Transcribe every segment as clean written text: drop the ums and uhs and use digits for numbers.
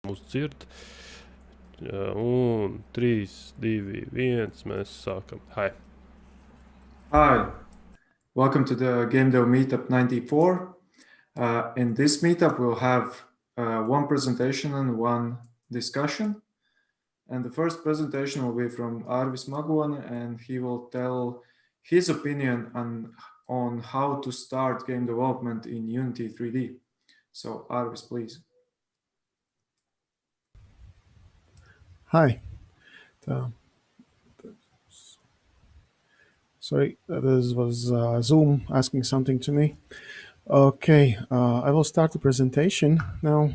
mūs dzird. Un 3, 2, 1, mēs sākam. Hi. Hi, welcome to the Gamedev Meetup 94. In this meetup, we'll have one presentation and one discussion. And the first presentation will be from Arvis Magone, and he will tell his opinion on how to start game development in Unity 3D. So Arvis, please. Hi. Sorry, this was Zoom asking something to me. Okay, I will start the presentation now.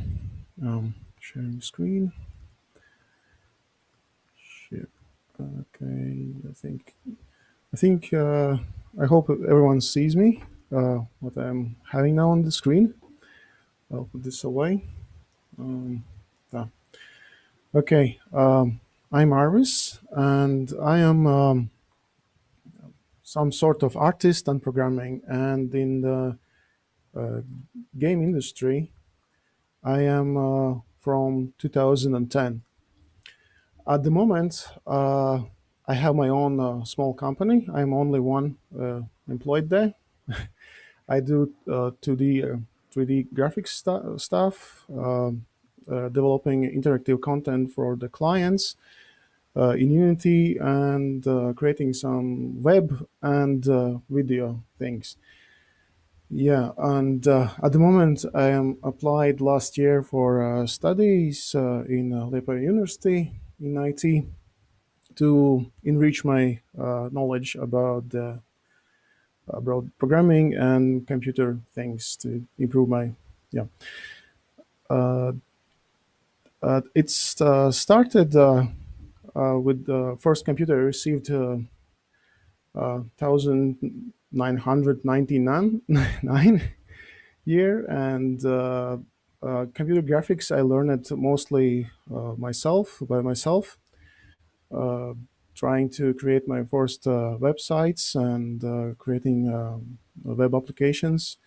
Sharing screen. Share. Okay, I hope everyone sees me, what I'm having now on the screen. I'll put this away. Okay, I'm Arvis, and I am some sort of artist and programming, and in the game industry, I am from 2010. At the moment, I have my own small company. I'm only one employed there. I do 3D graphics stuff, developing interactive content for the clients in Unity, and creating some web and video things. Yeah, and at the moment I am applied last year for studies in Latvian University in IT to enrich my knowledge about programming and computer things to improve my It's started with the first computer I received 1999 year, and computer graphics I learned it mostly by myself, trying to create my first websites and creating web applications.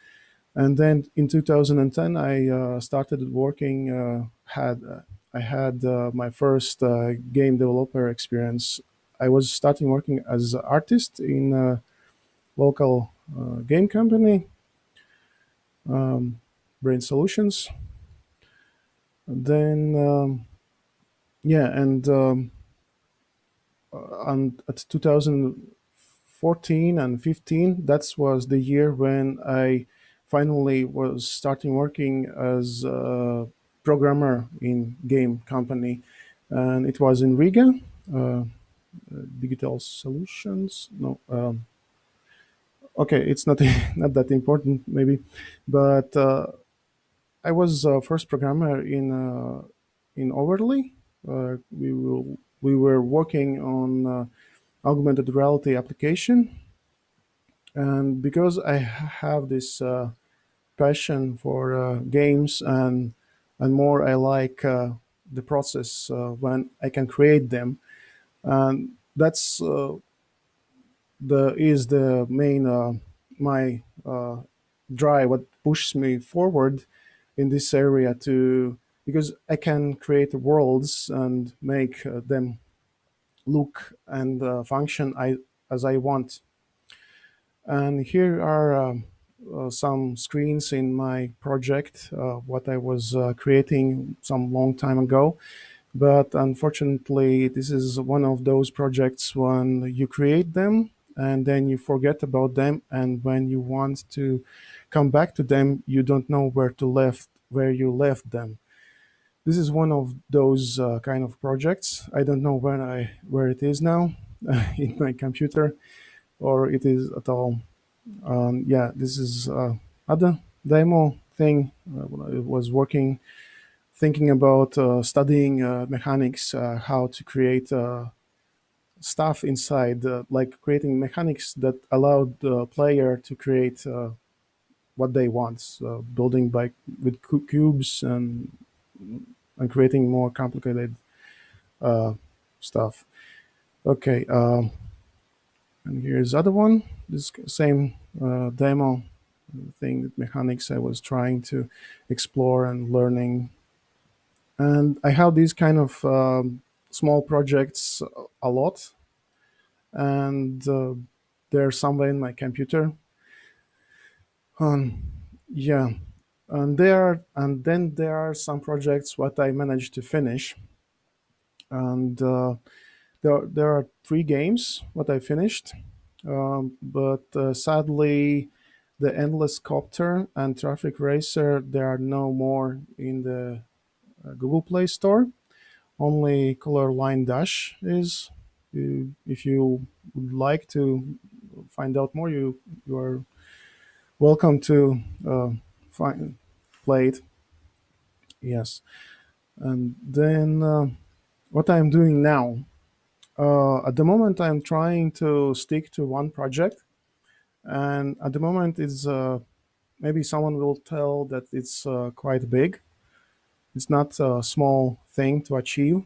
And then in 2010 I started working. I had my first game developer experience. I was starting working as an artist in a local game company, Brain Solutions. Then, and at 2014 and 15, that was the year when I finally was starting working as a programmer in game company, and it was in Riga. Digital Solutions. No. Okay, it's not not that important maybe, but I was first programmer in Overlay. We were working on augmented reality application, and because I have this passion for games, and more I like the process when I can create them, and that's the main my drive, what pushes me forward in this area, because I can create worlds and make them look and function as I want. And here are some screens in my project, what I was creating some long time ago. But unfortunately, this is one of those projects when you create them and then you forget about them, and when you want to come back to them, you don't know where you left them. This is one of those kind of projects. I don't know where it is now in my computer, or it is at all. Yeah, this is other demo thing. I was working, thinking about studying mechanics, how to create stuff inside, like creating mechanics that allowed the player to create what they want, so building with cubes and creating more complicated stuff. Okay, and here's other one. This same demo thing, mechanics I was trying to explore and learning. And I have these kind of small projects a lot, and they're somewhere in my computer. Um, yeah, and then there are some projects what I managed to finish, and there are three games what I finished, but sadly, the Endless Copter and Traffic Racer they are no more in the Google Play Store. Only Color Line Dash is. If you would like to find out more, you are welcome to find play it. Yes, and then what I'm doing now. At the moment, I'm trying to stick to one project, and at the moment, is maybe someone will tell that it's quite big. It's not a small thing to achieve,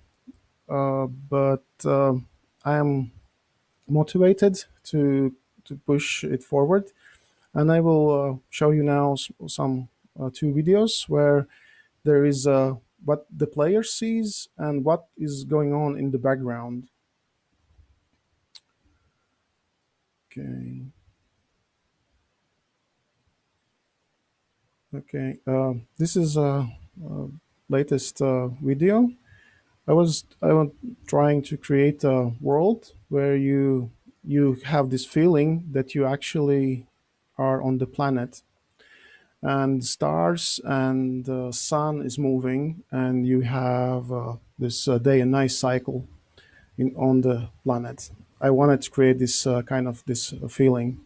but I am motivated to push it forward, and I will show you now some two videos where there is what the player sees and what is going on in the background. Okay. Okay, this is a latest video. I was trying to create a world where you have this feeling that you actually are on the planet, and stars and the sun is moving, and you have this day and night cycle on the planet. I wanted to create this kind of this feeling.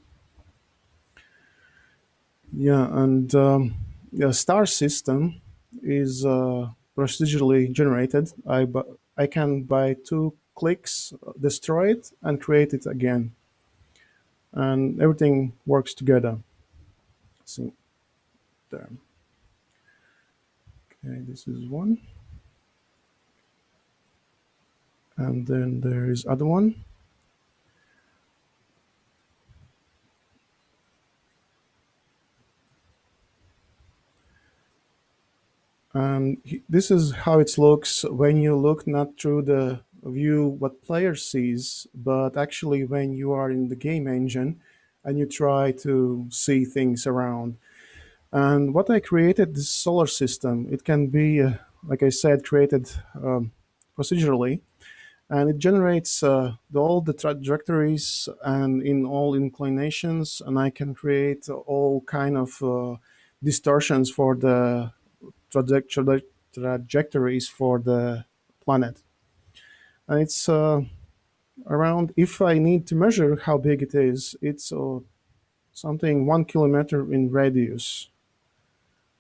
Yeah, and the star system is procedurally generated. I can by two clicks destroy it and create it again, and everything works together. See there. Okay, this is one, and then there is other one. And this is how it looks when you look not through the view what player sees, but actually when you are in the game engine and you try to see things around. And what I created, this solar system, it can be, like I said, created procedurally, and it generates all the trajectories and in all inclinations, and I can create all kind of distortions for the trajectories for the planet. And it's around, if I need to measure how big it is, it's something 1 kilometer in radius.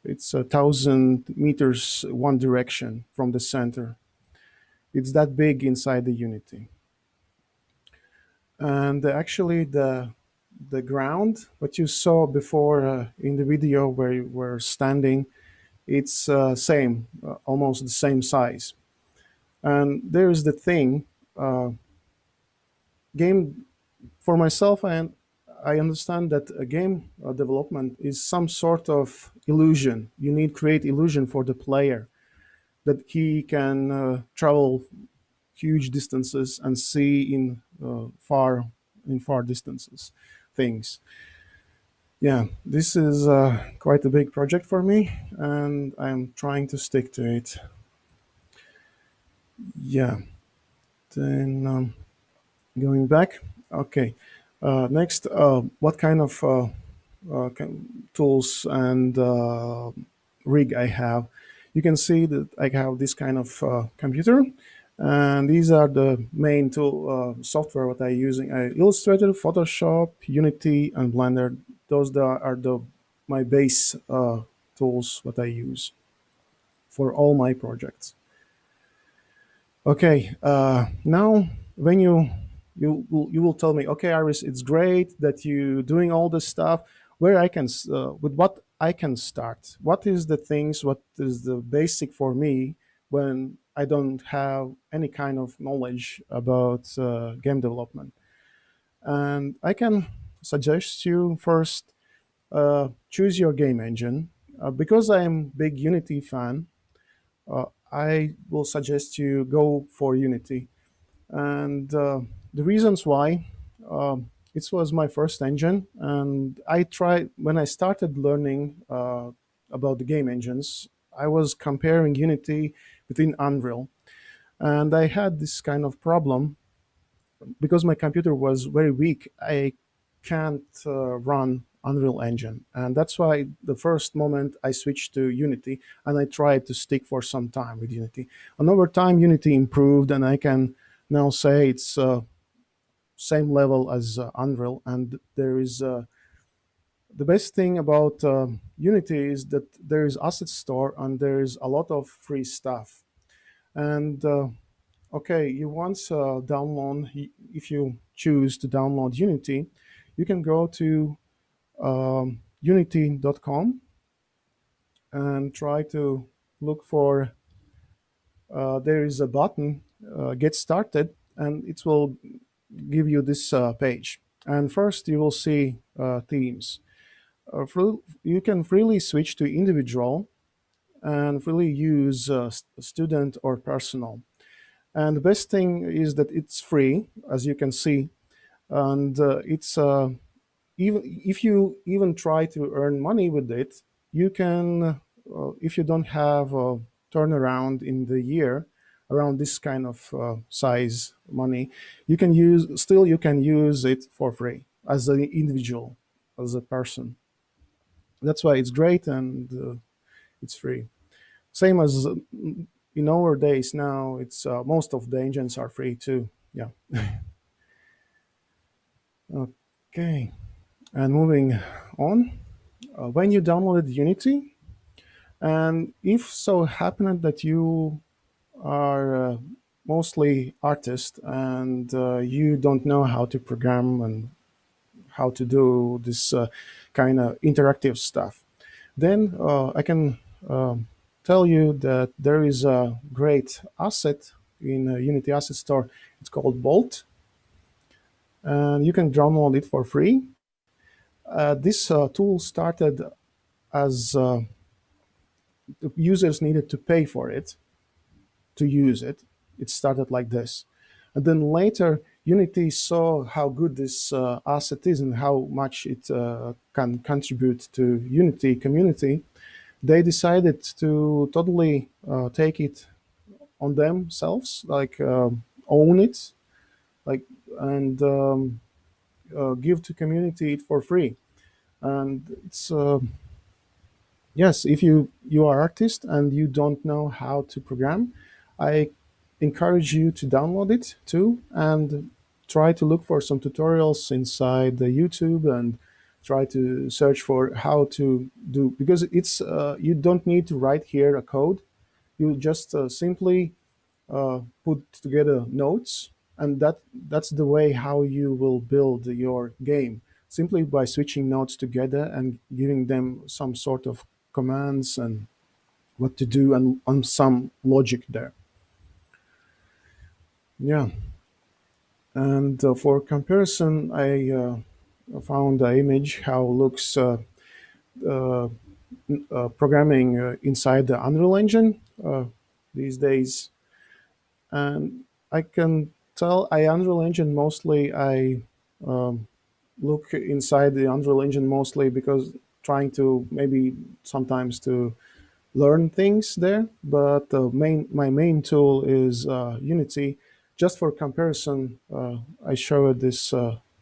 It's 1,000 meters one direction from the center. It's that big inside the Unity. And actually the ground, what you saw before in the video where you were standing, it's same, almost the same size. And there's the thing, game for myself, I understand that a game development is some sort of illusion. You need create illusion for the player that he can travel huge distances and see in far distances things. Yeah, this is quite a big project for me, and I'm trying to stick to it. Yeah, then going back. Okay, next, what kind of tools and rig I have? You can see that I have this kind of computer, and these are the main tool software what I using. Illustrator, Photoshop, Unity, and Blender. Those are the my base tools what I use for all my projects. Okay, now when you will tell me, okay, Arvis, it's great that you doing all this stuff. Where I can with what I can start? What is the things? What is the basic for me when I don't have any kind of knowledge about game development? And I can suggest you first choose your game engine because I'm big Unity fan. I will suggest you go for Unity. And the reasons why, it was my first engine, and I tried when I started learning about the game engines. I was comparing Unity between Unreal, and I had this kind of problem because my computer was very weak. I can't run Unreal Engine, and that's why the first moment I switched to Unity, and I tried to stick for some time with Unity. And over time, Unity improved, and I can now say it's same level as Unreal. And there is the best thing about Unity is that there is asset store and there is a lot of free stuff. And okay, you once download, if you choose to download Unity, you can go to unity.com and try to look for, there is a button, get started, and it will give you this page. And first you will see themes. You can freely switch to individual and freely use student or personal. And the best thing is that it's free, as you can see, and it's even if you even try to earn money with it, you can, if you don't have a turnaround in the year around this kind of size money, you can use it for free as an individual, as a person. That's why it's great, and it's free. Same as in our days now, it's most of the engines are free too. Yeah. Okay. And moving on, when you downloaded Unity, and if so happened that you are mostly artist and you don't know how to program and how to do this kind of interactive stuff, then I can tell you that there is a great asset in Unity Asset Store. It's called Bolt, and you can download it for free. This tool started as the users needed to pay for it to use it. It started like this. And then later, Unity saw how good this asset is and how much it can contribute to Unity community. They decided to totally take it on themselves, like own it, like and give to community it for free. And it's yes, if you are artist and you don't know how to program, I encourage you to download it too and try to look for some tutorials inside the YouTube and try to search for how to do, because it's you don't need to write here a code. You just simply put together nodes, and that's the way how you will build your game, simply by switching nodes together and giving them some sort of commands and what to do and some logic there. Yeah. And for comparison, I found an image how looks uh, programming inside the Unreal Engine these days. And I can tell I Unreal Engine mostly, I look inside the Unreal Engine mostly because trying to maybe sometimes to learn things there. But my main tool is Unity. Just for comparison, I showed this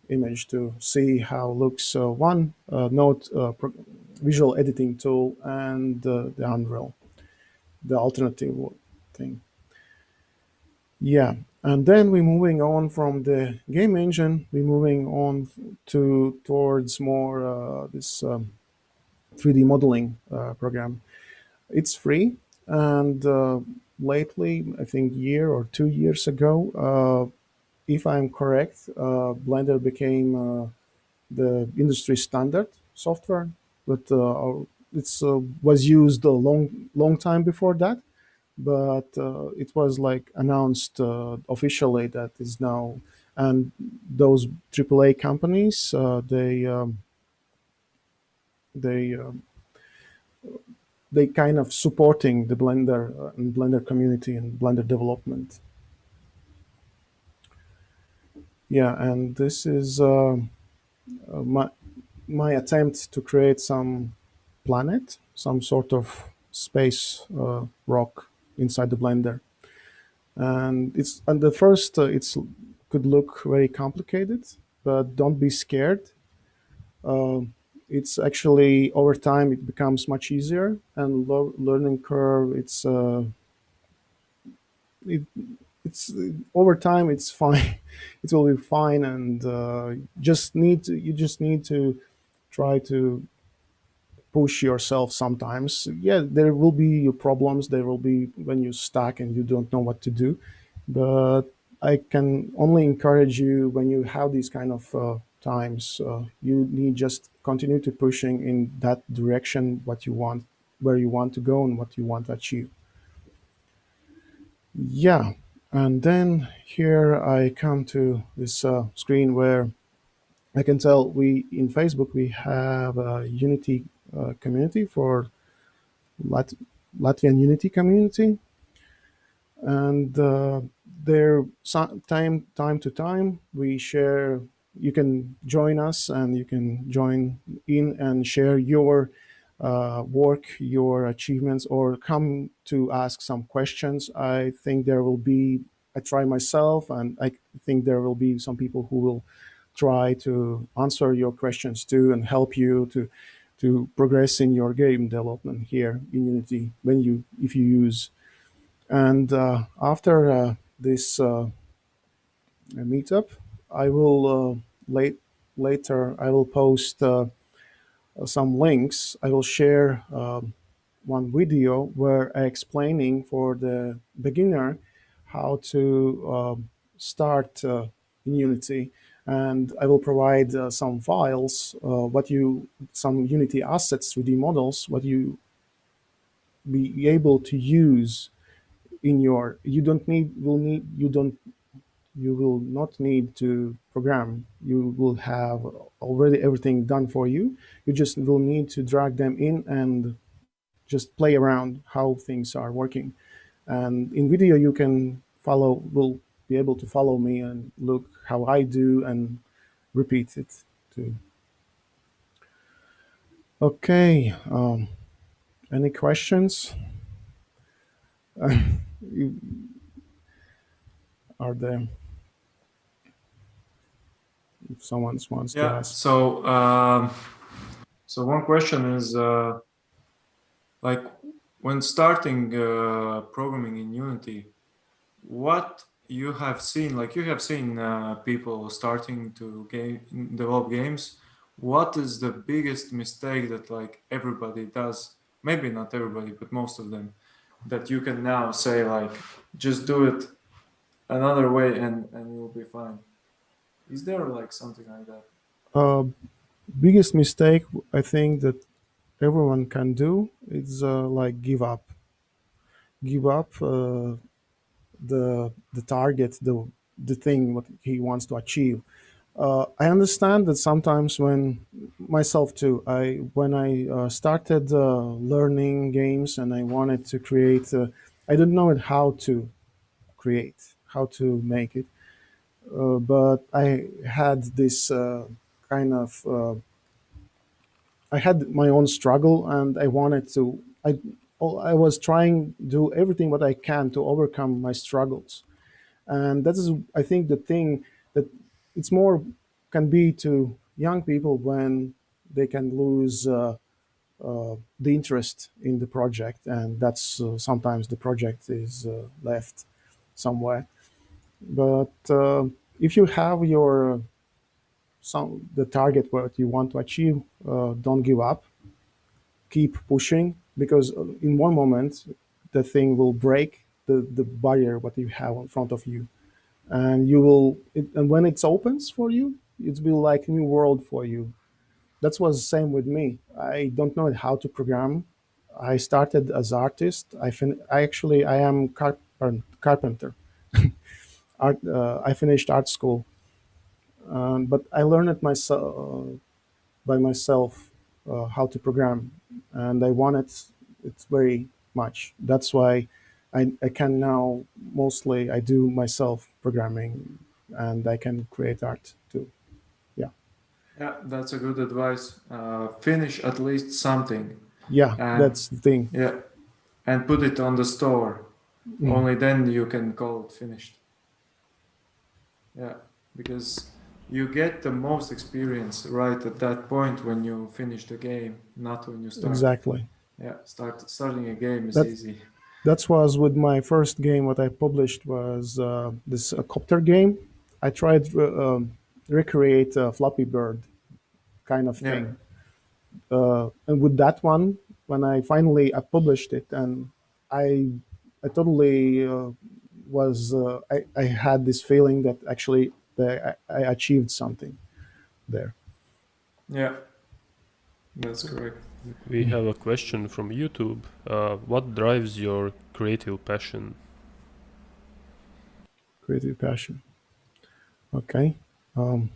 image to see how looks one node visual editing tool and the Unreal, the alternative thing. Yeah, and then we're moving on from the game engine. We're moving on to towards more this 3D modeling program. It's free, and lately, I think year or 2 years ago, if I'm correct, Blender became the industry standard software, but it's was used a long time before that. But it was like announced officially that is now, and those AAA companies they they kind of supporting the Blender and Blender community and Blender development. Yeah, and this is my attempt to create some planet, some sort of space rock inside the Blender. And the first it's could look very complicated, but don't be scared. Uh, it's actually over time it becomes much easier, and learning curve it, it's over time it's fine. It will be fine, and you just need to try to push yourself sometimes. Yeah, there will be problems. There will be when you're stuck and you don't know what to do. But I can only encourage you when you have these kind of times, you need just continue to pushing in that direction, what you want, where you want to go and what you want to achieve. Yeah. And then here I come to this screen where I can tell we in Facebook we have a Unity community for Lat- Latvian Unity community, and there time to time we share. You can join us, and you can join in and share your work, your achievements, or come to ask some questions. I think there will be. I try myself, and I think there will be some people who will try to answer your questions too and help you to progress in your game development here in Unity when you if you use. And after this meetup, I will later I will post some links. I will share one video where I explaining for the beginner how to start in Unity, and I will provide some files, some Unity assets, 3D models, what you be able to use in your. You don't need will need you don't you will not need to program. You will have already everything done for you. You just will need to drag them in and just play around how things are working. And in video, you can will be able to follow me and look how I do and repeat it too. Okay. Any questions? Are there? If someone wants to Yeah. ask. So one question is like when starting programming in Unity, what you have seen, like you have seen people starting to develop games. What is the biggest mistake that like everybody does? Maybe not everybody, but most of them, that you can now say like, just do it another way and you'll be fine. Is there like something like that? Uh, Biggest mistake I think that everyone can do is like give up the target, the thing what he wants to achieve. I understand that sometimes when myself too, when I started learning games and I wanted to create, I didn't know how to create, how to make it, but I had this kind of I had my own struggle, and I wanted to. I was trying to do everything what I can to overcome my struggles, and that is, I think, the thing that it's more can be to young people when they can lose the interest in the project, and that's sometimes the project is left somewhere. But if you have your the target what you want to achieve, don't give up, keep pushing, because in one moment the thing will break the barrier what you have in front of you, and and when it opens for you, it will like new world for you. That was the same with me. I don't know how to program. I started as artist. I am carpenter. I finished art school, but I learned it myself by myself how to program, and I wanted It's very much. That's why I can now mostly I do myself programming, and I can create art too. Yeah, Yeah, that's a good advice. Finish at least something, yeah, and that's the thing. yeah, and put it on the store. Mm, Only then you can call it finished. Yeah, because you get the most experience right at that point when you finish the game, not when you start. exactly. Yeah, starting a game is That easy. that was with my first game. What I published was this copter game. I tried recreate a Flappy Bird kind of Yeah, thing. And with that one, when I published it, and I I totally I had this feeling that actually I achieved something there. yeah, that's correct. We have a question from YouTube. What drives your creative passion? Creative passion. Okay. Um,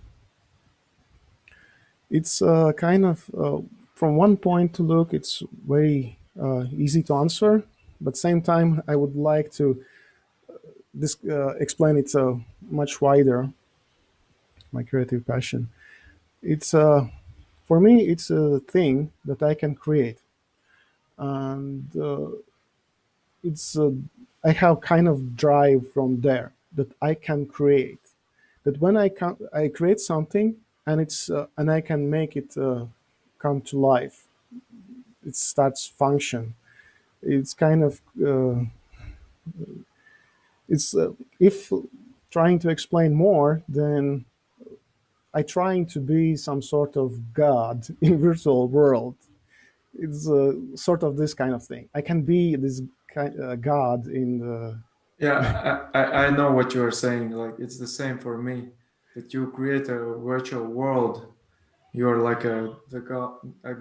it's kind of from one point to look, it's very easy to answer, but same time I would like to explain it much wider. My creative passion. It's for me, it's a thing that I can create, and it's I have kind of drive from there that I can create. That when I create something, and I can make it come to life. It starts function. It's kind of it's if trying to explain more, then I trying to be some sort of god in virtual world. It's sort of this kind of thing. I can be this god in the Yeah, I know what you are saying. Like it's the same for me. That you create a virtual world. You are like a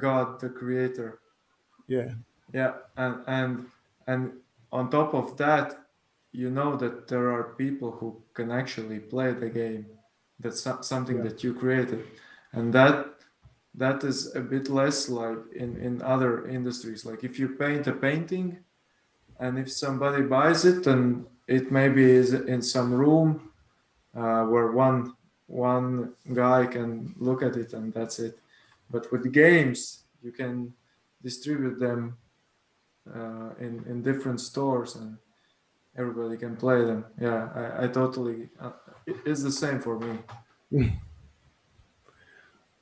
god, the creator. yeah, Yeah, and on top of that, you know that there are people who can actually play the game. That's something yeah, that you created, and that is a bit less like in other industries. Like if you paint a painting, and if somebody buys it, then it maybe is in some room where one guy can look at it, and that's it. But with games, you can distribute them in different stores, and everybody can play them. Yeah, I totally. It's the same for me.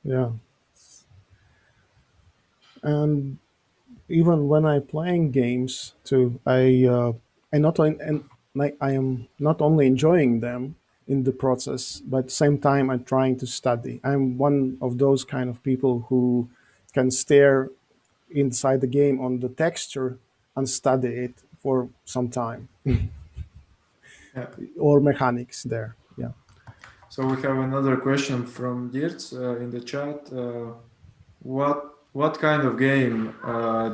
yeah. And even when I playing games too, I not only and like I am not only enjoying them in the process, but at the same time I'm trying to study. I'm one of those kind of people who can stare inside the game on the texture and study it for some time Yeah. or mechanics there. Yeah. So we have another question from Dirts in the chat. What kind of game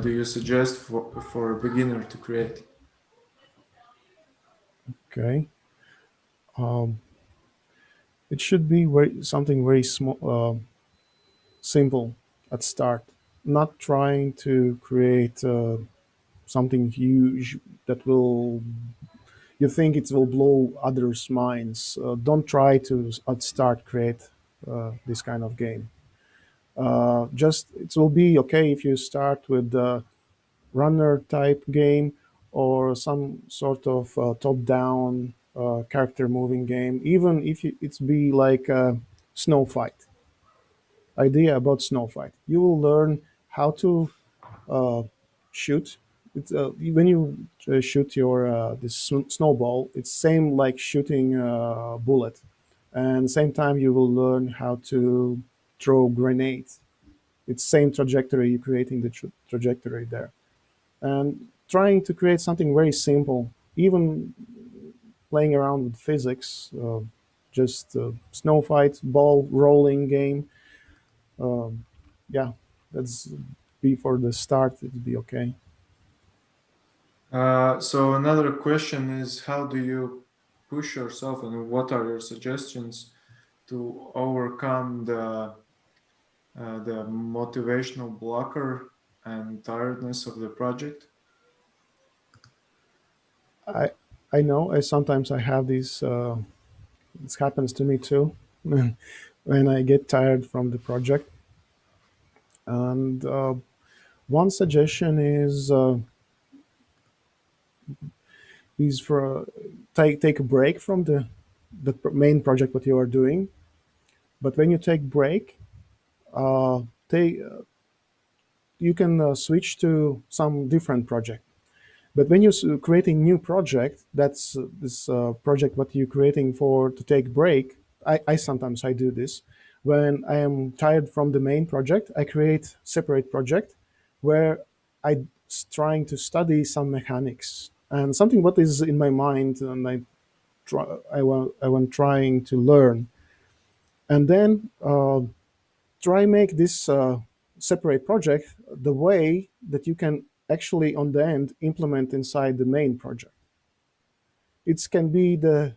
do you suggest for a beginner to create? Okay. Um, it should be something very small, simple at start. Not trying to create something huge that will you think it will blow others' minds. Don't try to at start create this kind of game. Just it will be okay if you start with a runner type game or some sort of top-down character moving game. Even if it's be like a snow fight. Idea about snow fight. You will learn how to uh, shoot. When you shoot your this snowball, it's same like shooting a bullet, and same time you will learn how to throw grenades. It's same trajectory. You're creating the trajectory there, and trying to create something very simple. Even playing around with physics, just snow fight, ball rolling game. Um, yeah, that's before the start. It'd be okay. So another question is, how do you push yourself, and what are your suggestions to overcome the motivational blocker and tiredness of the project? I know sometimes I have these. This happens to me too when I get tired from the project. And one suggestion is for take a break from the main project what you are doing. But when you take break, take you can switch to some different project. But when you're creating new project, that's this project what you're creating for to take break. I sometimes I do this when I am tired from the main project. I create separate project where I trying to study some mechanics and something what is in my mind, and I want trying to learn, and then try make this separate project the way that you can actually on the end implement inside the main project. It can be the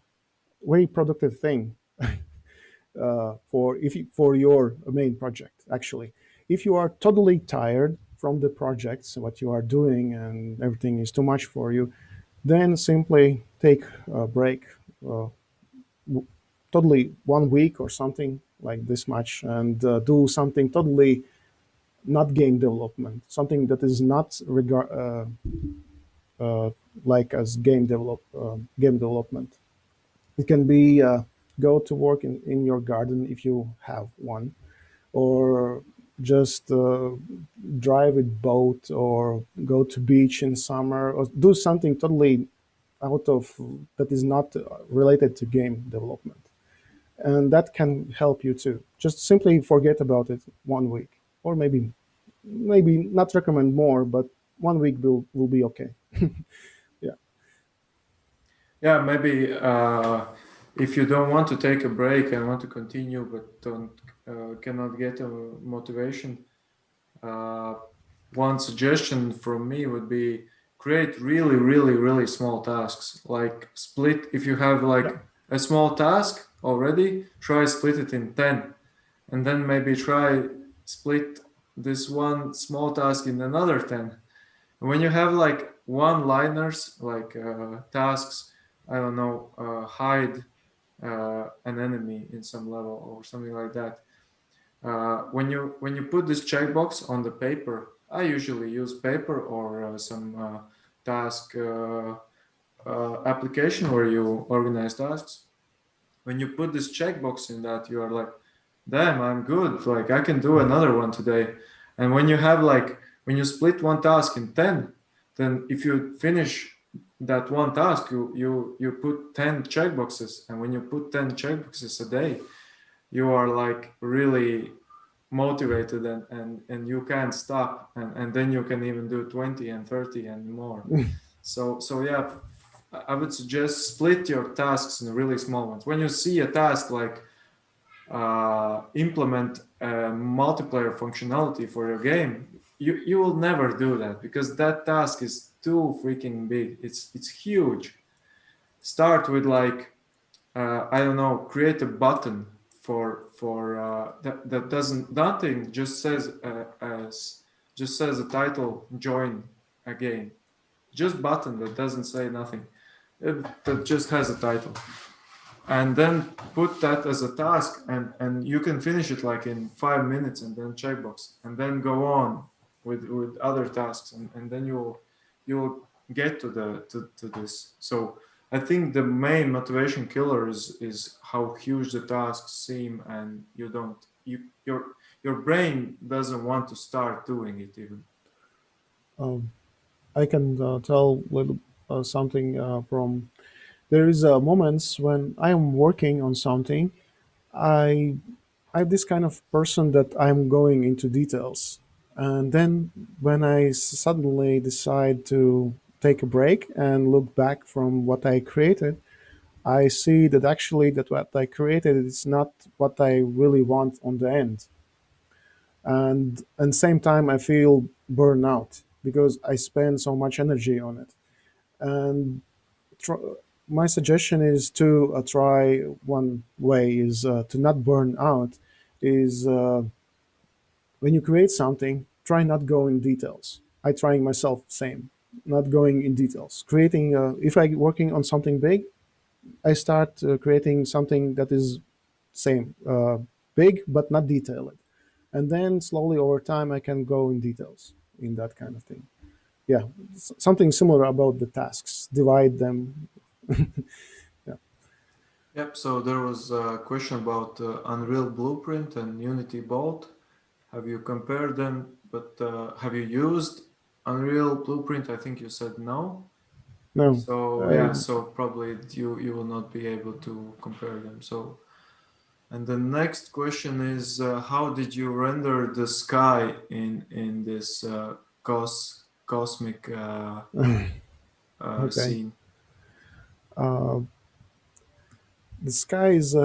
very productive thing for your main project. Actually, if you are totally tired from the projects what you are doing and everything is too much for you, then simply take a break, uh, totally 1 week or something like this much, and do something totally not game development, something that is not uh, like as game development. It can be go to work in your garden if you have one, or just drive with boat, or go to beach in summer, or do something totally out of that is not related to game development, and that can help you too. Just simply forget about it 1 week, or maybe not recommend more, but 1 week will be okay. Yeah. Yeah, maybe if you don't want to take a break and want to continue but don't cannot get a motivation, uh, one suggestion from me would be create really, really, really small tasks. Like split, if you have like Yeah. a small task already, try split it in 10, and then maybe try split this one small task in another 10. And when you have like one liners, like tasks, I don't know, hide an enemy in some level or something like that. When you put this checkbox on the paper, I usually use paper or some task application where you organize tasks. When you put this checkbox in that, you are like, damn, I'm good. Like I can do another one today. And when you have like when you split one task in 10, then if you finish that one task, you put 10 checkboxes. And when you put 10 checkboxes a day, you are like really motivated, and you can't stop, and then you can even do 20 and 30 and more. So yeah, I would suggest split your tasks in really small ones. When you see a task like implement a multiplayer functionality for your game, you will never do that because that task is too freaking big. It's huge. Start with like I don't know, create a button for that doesn't nothing, just says as just says the title, join a game, just button that doesn't say nothing, that just has a title, and then put that as a task, and you can finish it like in 5 minutes, and then checkbox, and then go on with other tasks, and then you'll get to this. So I think the main motivation killer is how huge the tasks seem, and you don't you your brain doesn't want to start doing it even. um, I can tell little something from there is moments when I am working on something. I I'm this kind of person that I'm going into details, and then when I suddenly decide to take a break and look back from what I created, I see that actually that what I created is not what I really want on the end, and same time I feel burnout because I spend so much energy on it. And tr- my suggestion is to try one way is to not burn out. Is when you create something, try not go in details. I trying myself same, not going in details. Creating, if I working on something big, I start creating something that is same, big but not detailed, and then slowly over time I can go in details in that kind of thing. Yeah, something similar about the tasks. Divide them. Yeah. Yep. So there was a question about Unreal Blueprint and Unity Bolt. Have you compared them? But have you used Unreal Blueprint? I think you said no. No. So I, yeah, so probably you will not be able to compare them. So, and the next question is, how did you render the sky in this cosmic okay. scene? Uh, the sky is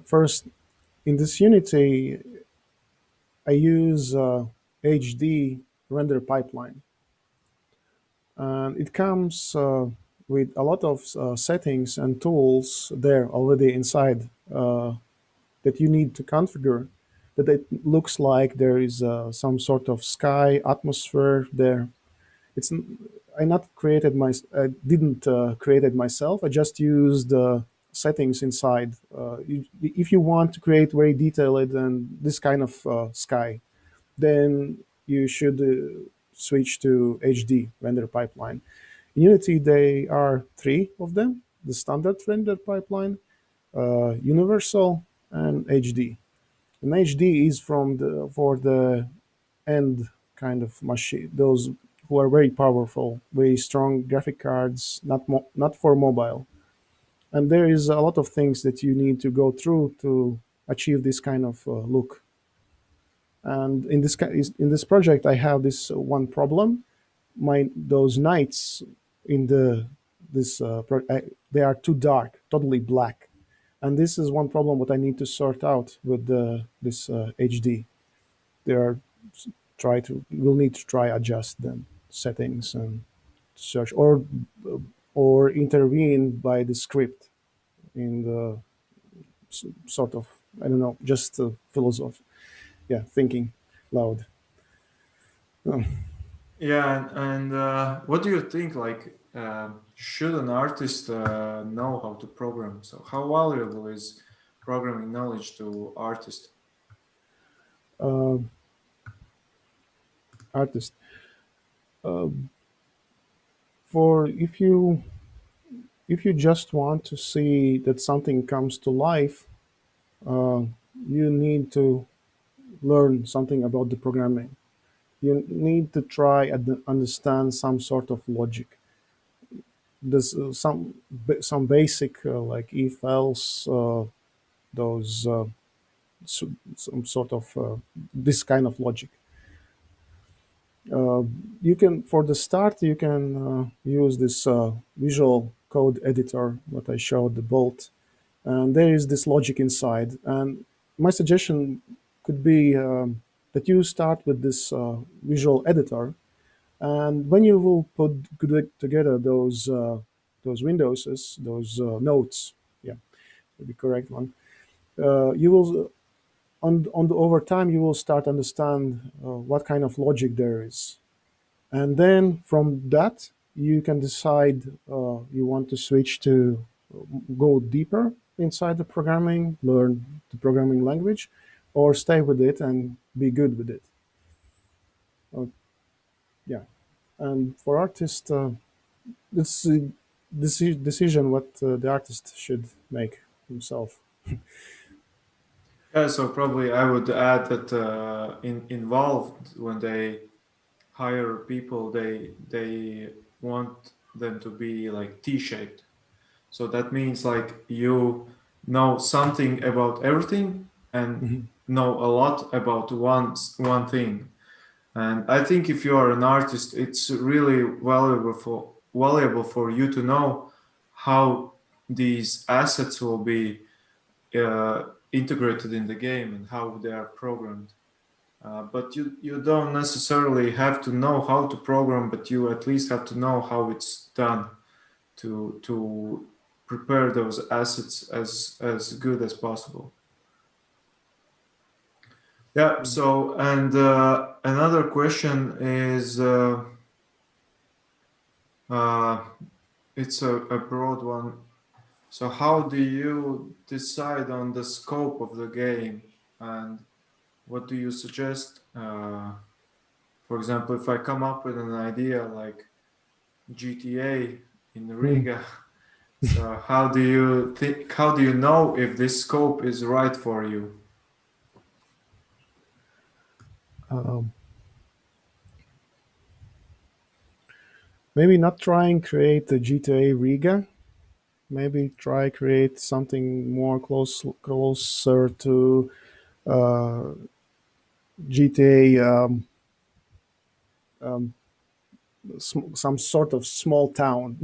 first in this Unity. I use HD render pipeline, and it comes with a lot of settings and tools there already inside that you need to configure. That it looks like there is some sort of sky atmosphere there. It's I not created my I didn't create it myself. I just used settings inside. If you want to create very detailed and this kind of sky, then you should switch to HD render pipeline. In Unity, there are three of them: the standard render pipeline, universal, and HD. And HD is from the for the end kind of machine, those who are very powerful, very strong graphic cards, not for mobile. And there is a lot of things that you need to go through to achieve this kind of look. And in this project, I have this one problem. Those nights in this they are too dark, totally black, and this is one problem what I need to sort out with this HD. There are try to we'll need to try adjust them settings and search or intervene by the script in the sort of I don't know just philosophy, yeah, thinking loud. Um, Yeah, and what do you think? Like, should an artist know how to program? So, how valuable is programming knowledge to artists? uh, Artist, for if you just want to see that something comes to life, uh, you need to learn something about the programming. You need to try and understand some sort of logic. There's some basic like if else those some sort of this kind of logic. Uh, you can for the start you can use this visual code editor that I showed the bolt, and there is this logic inside. And my suggestion could be that you start with this visual editor, and when you will put together those windows, those nodes, yeah, the correct one, you will on the over time you will start understand what kind of logic there is, and then from that you can decide you want to switch to go deeper inside the programming, learn the programming language, or stay with it and be good with it. Uh, yeah, and for artists, it's a decision what the artist should make himself. Yeah, so probably I would add that involved when they hire people, they want them to be like T-shaped. So that means like you know something about everything and Mhm. know a lot about one thing. And I think if you are an artist, it's really valuable for you to know how these assets will be integrated in the game and how they are programmed. But you don't necessarily have to know how to program, but you at least have to know how it's done to prepare those assets as good as possible. Yeah. So, and another question is, it's a broad one. So, how do you decide on the scope of the game, and what do you suggest? For example, if I come up with an idea like GTA in Mm. Riga, so how do you think? How do you know if this scope is right for you? Um, Maybe not try and create the GTA Riga. Maybe try create something more closer to uh, GTA, um, some sort of small town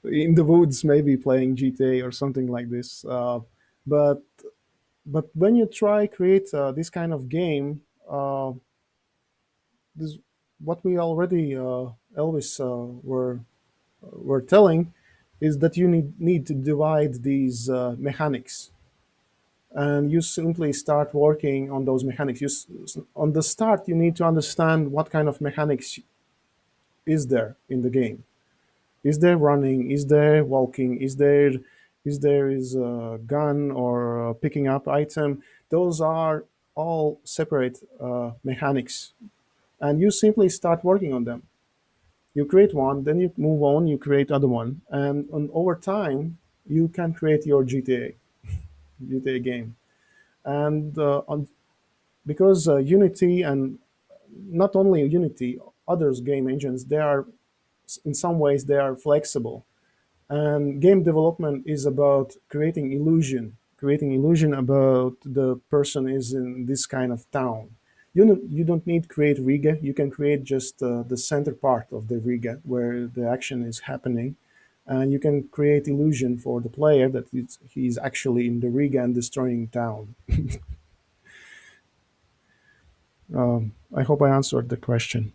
in the woods, maybe playing GTA or something like this. But when you try create this kind of game, this what we already Elvis were telling is that you need to divide these mechanics, and you simply start working on those mechanics. On the start, you need to understand what kind of mechanics is there in the game. Is there running? Is there walking? Is a gun or picking up item? Those are all separate mechanics, and you simply start working on them. You create one, then you move on, you create other one, and over time you can create your GTA game. And because Unity, and not only Unity, others game engines, they are in some ways they are flexible. And game development is about creating illusion about the person is in this kind of town. You don't need create Riga. You can create just the center part of the Riga where the action is happening, and you can create illusion for the player that he's actually in the Riga and destroying town. I hope I answered the question.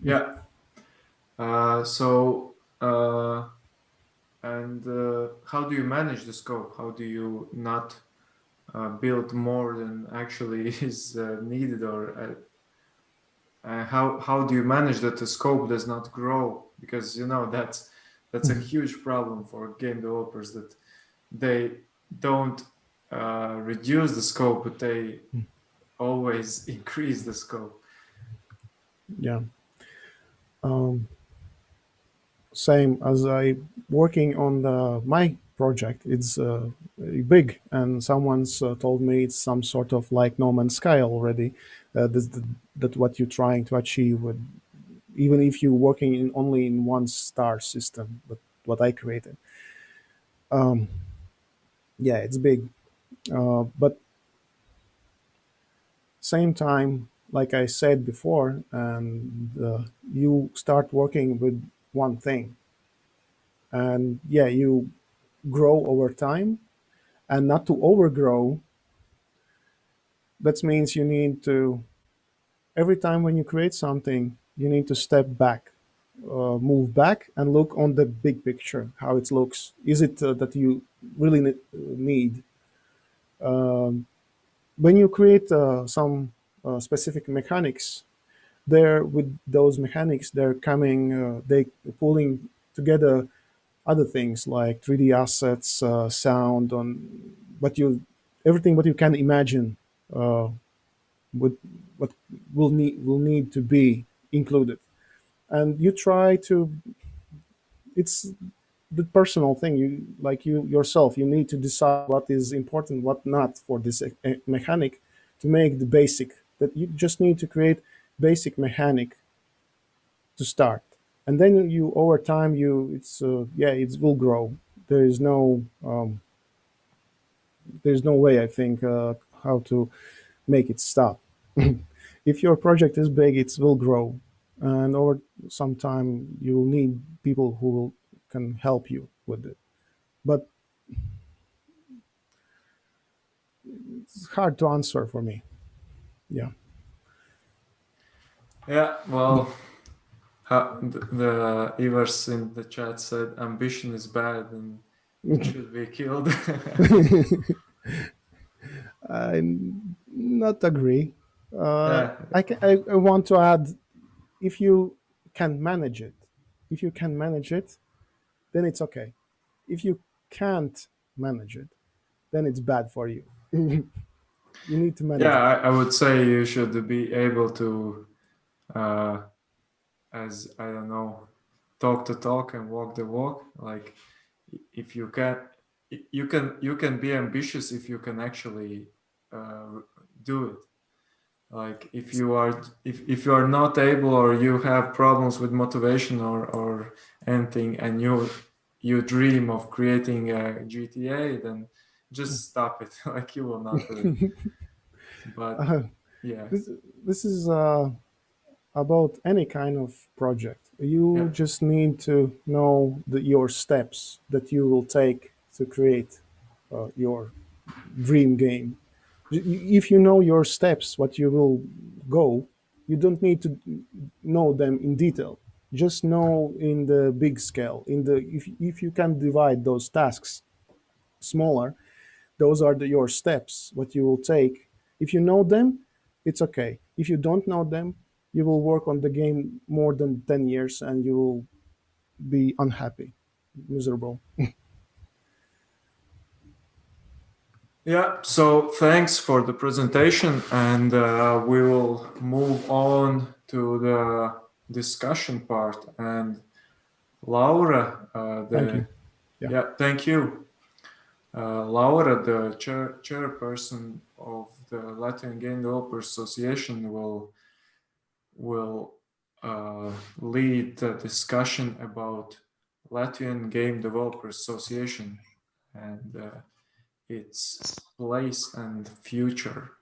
Yeah. So, and how do you manage the scope? How do you not build more than actually is needed, or how do you manage that the scope does not grow? Because that's a huge problem for game developers, that they don't reduce the scope, but they always increase the scope. Yeah. Um, Same as I working on my project. It's big, and someone's told me it's some sort of like No Man's Sky already. That what you're trying to achieve with, even if you're working in only in one star system, but what I created. Yeah, it's big, but same time, like I said before, and you start working with one thing, and yeah, you grow over time, and not to overgrow. That means you need to, every time when you create something, you need to step back, move back and look on the big picture, how it looks. Is it that you really need? When you create some specific mechanics, there with those mechanics, they're coming, they pulling together other things like 3D assets, sound, on what you, everything what you can imagine uh, would, what will need to be included. And you try to, it's the personal thing. You, like you yourself, you need to decide what is important, what not for this mechanic, to make the basic, that you just need to create basic mechanic to start. And then you, over time, you, it's yeah, it will grow. There is no there's no way, I think, how to make it stop. If your project is big, it will grow, and over some time you will need people who can help you with it. But it's hard to answer for me. Yeah. Yeah, well, the Ivars in the chat said ambition is bad and it should be killed. I not agree. Yeah, I want to add, if you can manage it, if you can manage it, then it's okay. If you can't manage it, then it's bad for you. You need to manage yeah. it. I would say you should be able to, as I don't know, talk the talk and walk the walk. Like if you can, you can be ambitious if you can actually do it. Like if you are not able, or you have problems with motivation or anything, and you dream of creating a GTA, then just stop it. Like you will not do it. But Uh, yeah, this is about any kind of project. yeah, You just need to know your steps that you will take to create your dream game. If you know your steps, what you will go, you don't need to know them in detail. Just know in the big scale. If you can divide those tasks smaller, those are your steps, what you will take. If you know them, it's okay. If you don't know them, you will work on the game more than 10 years and you will be unhappy, miserable. yeah. So thanks for the presentation, and we will move on to the discussion part. And Laura, Thank you. Yeah. yeah, thank you. Laura, the chairperson of the Latvian Game Developers Association, will lead the discussion about Latvian Game Developers Association and its place and future.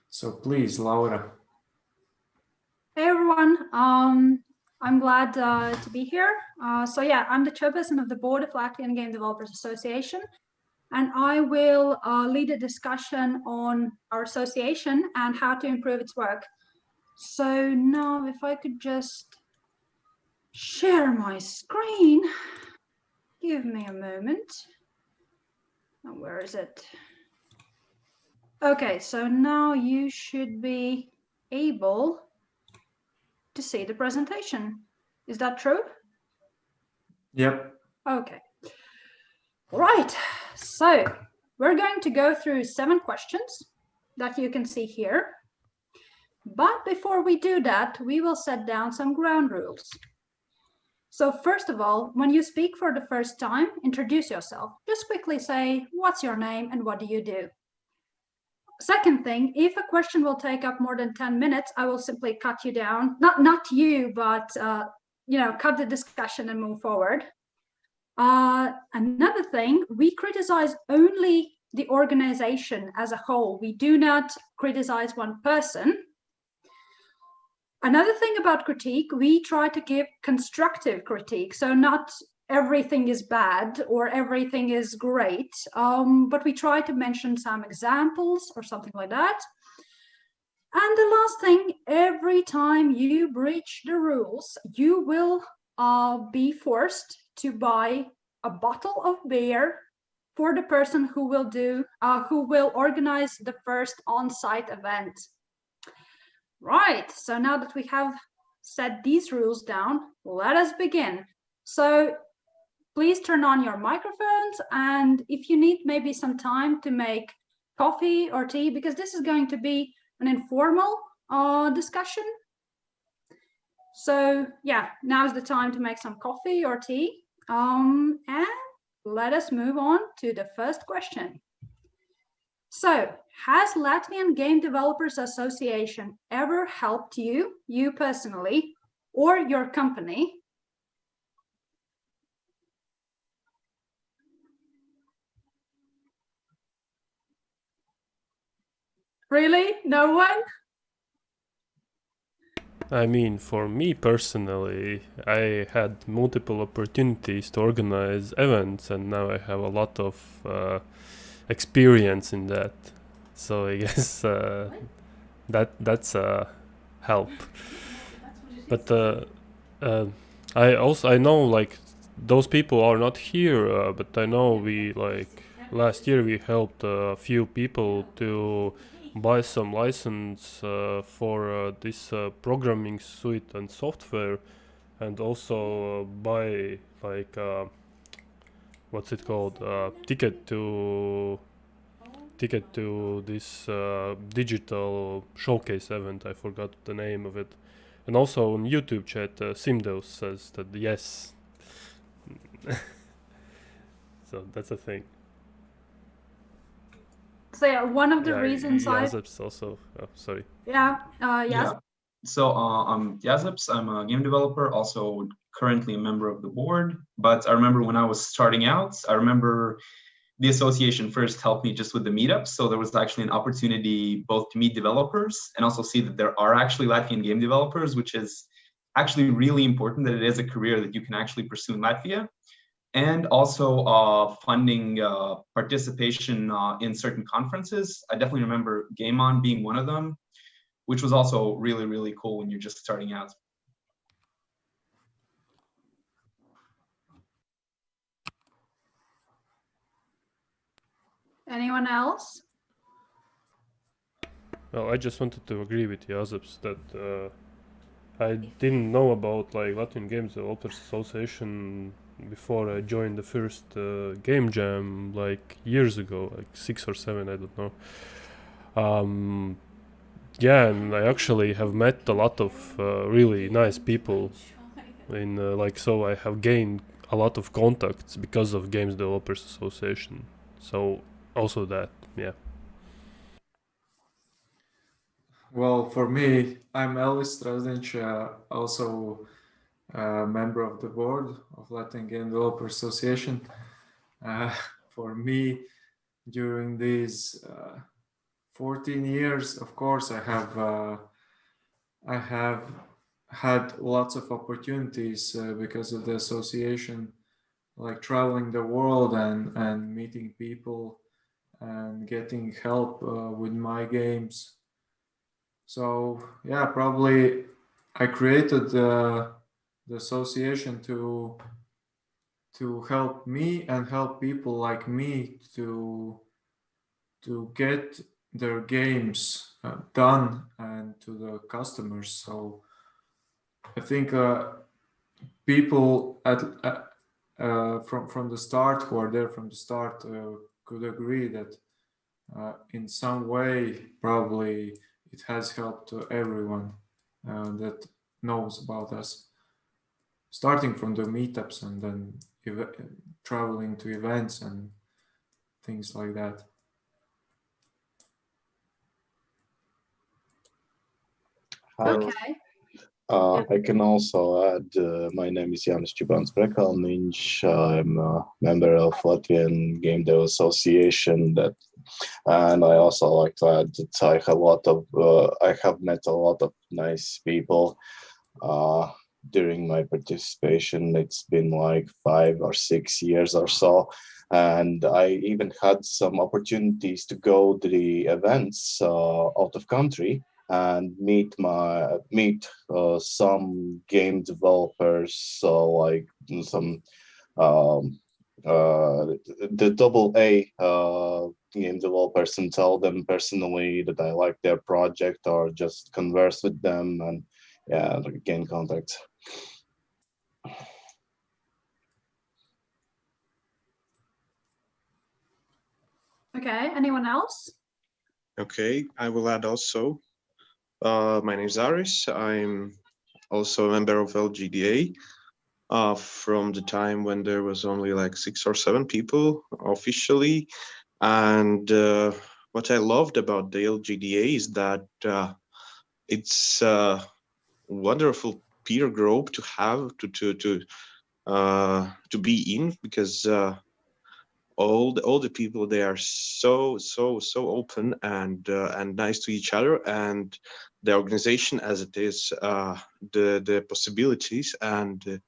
So please, Laura. Hey everyone, I'm glad to be here. So yeah, I'm the chairperson of the board of Latvian Game Developers Association, and I will lead a discussion on our association and how to improve its work. So now if I could just share my screen, give me a moment. Oh, where is it? Okay, so now you should be able to see the presentation. Is that true? Yep. Okay. All right. So we're going to go through 7 questions that you can see here. But before we do that, we will set down some ground rules. So first of all, when you speak for the first time, introduce yourself. Just quickly say, what's your name and what do you do? Second thing, if a question will take up more than 10 minutes, I will simply cut you down. Not you, but cut the discussion and move forward. Another thing, we criticize only the organization as a whole. We do not criticize one person. Another thing about critique, we try to give constructive critique. So not everything is bad or everything is great, but we try to mention some examples or something like that. And the last thing, every time you breach the rules, you will be forced to buy a bottle of beer for the person who will organize the first on-site event. Right, so now that we have set these rules down, let us begin. So please turn on your microphones, and if you need maybe some time to make coffee or tea, because this is going to be an informal discussion. So yeah, now's the time to make some coffee or tea. And let us move on to the first question. So, has Latvian Game Developers Association ever helped you personally, or your company? Really? No one? I mean, for me personally, I had multiple opportunities to organize events, and now I have a lot of experience in that. So I guess that's a help. But I know like those people are not here, but I know we like last year we helped a few people to buy some license for this programming suite and software, and also buy like what's it called, ticket to this digital showcase event. I forgot the name of it. And also on YouTube chat, Simdeus says that yes. So that's a thing. So yeah, one of the reasons Yazep's also. Oh, sorry. yes. Yeah. So I'm Yazep's. I'm a game developer, also currently a member of the board. But I remember when I was starting out, I remember the association first helped me just with the meetups. So there was actually an opportunity both to meet developers and also see that there are actually Latvian game developers, which is actually really important, that it is a career that you can actually pursue in Latvia. And also funding participation in certain conferences. I definitely remember Game On being one of them, which was also really, really cool when you're just starting out. Anyone else? Well, I just wanted to agree with Yazeps that I didn't know about like Latvian Game Developers Association before I joined the first game jam like years ago, like 6 or 7, I don't know. Yeah, and I actually have met a lot of really nice people in so I have gained a lot of contacts because of Games Developers Association. So also that, yeah. Well, for me, I'm Elvis Strazdinic, also a member of the board of Latvian Game Developers Association. For me, during these 14 years, of course, I have had lots of opportunities because of the association, like traveling the world and meeting people and getting help with my games. So yeah, probably I created the association to help me and help people like me to get their games done and to the customers. So I think people from the start, who are there from the start, could agree that in some way probably it has helped everyone that knows about us, starting from the meetups and then traveling to events and things like that. Okay. I can also add, my name is Jānis Čibāns Prekalniņš. I'm a member of Latvian Game Dev Association, and I also like to add that I have met a lot of nice people during my participation. It's been like 5 or 6 years or so, and I even had some opportunities to go to the events out of country and meet some game developers, like some the AA game developers, and tell them personally that I like their project, or just converse with them and gain contact. Okay, anyone else? Okay, I will add also. My name is Arvis. I'm also a member of LGDA from the time when there was only like 6 or 7 people officially. And what I loved about the LGDA is that it's a wonderful peer group to have to be in, because all the people, they are so open and nice to each other, and the organization as it is, the possibilities and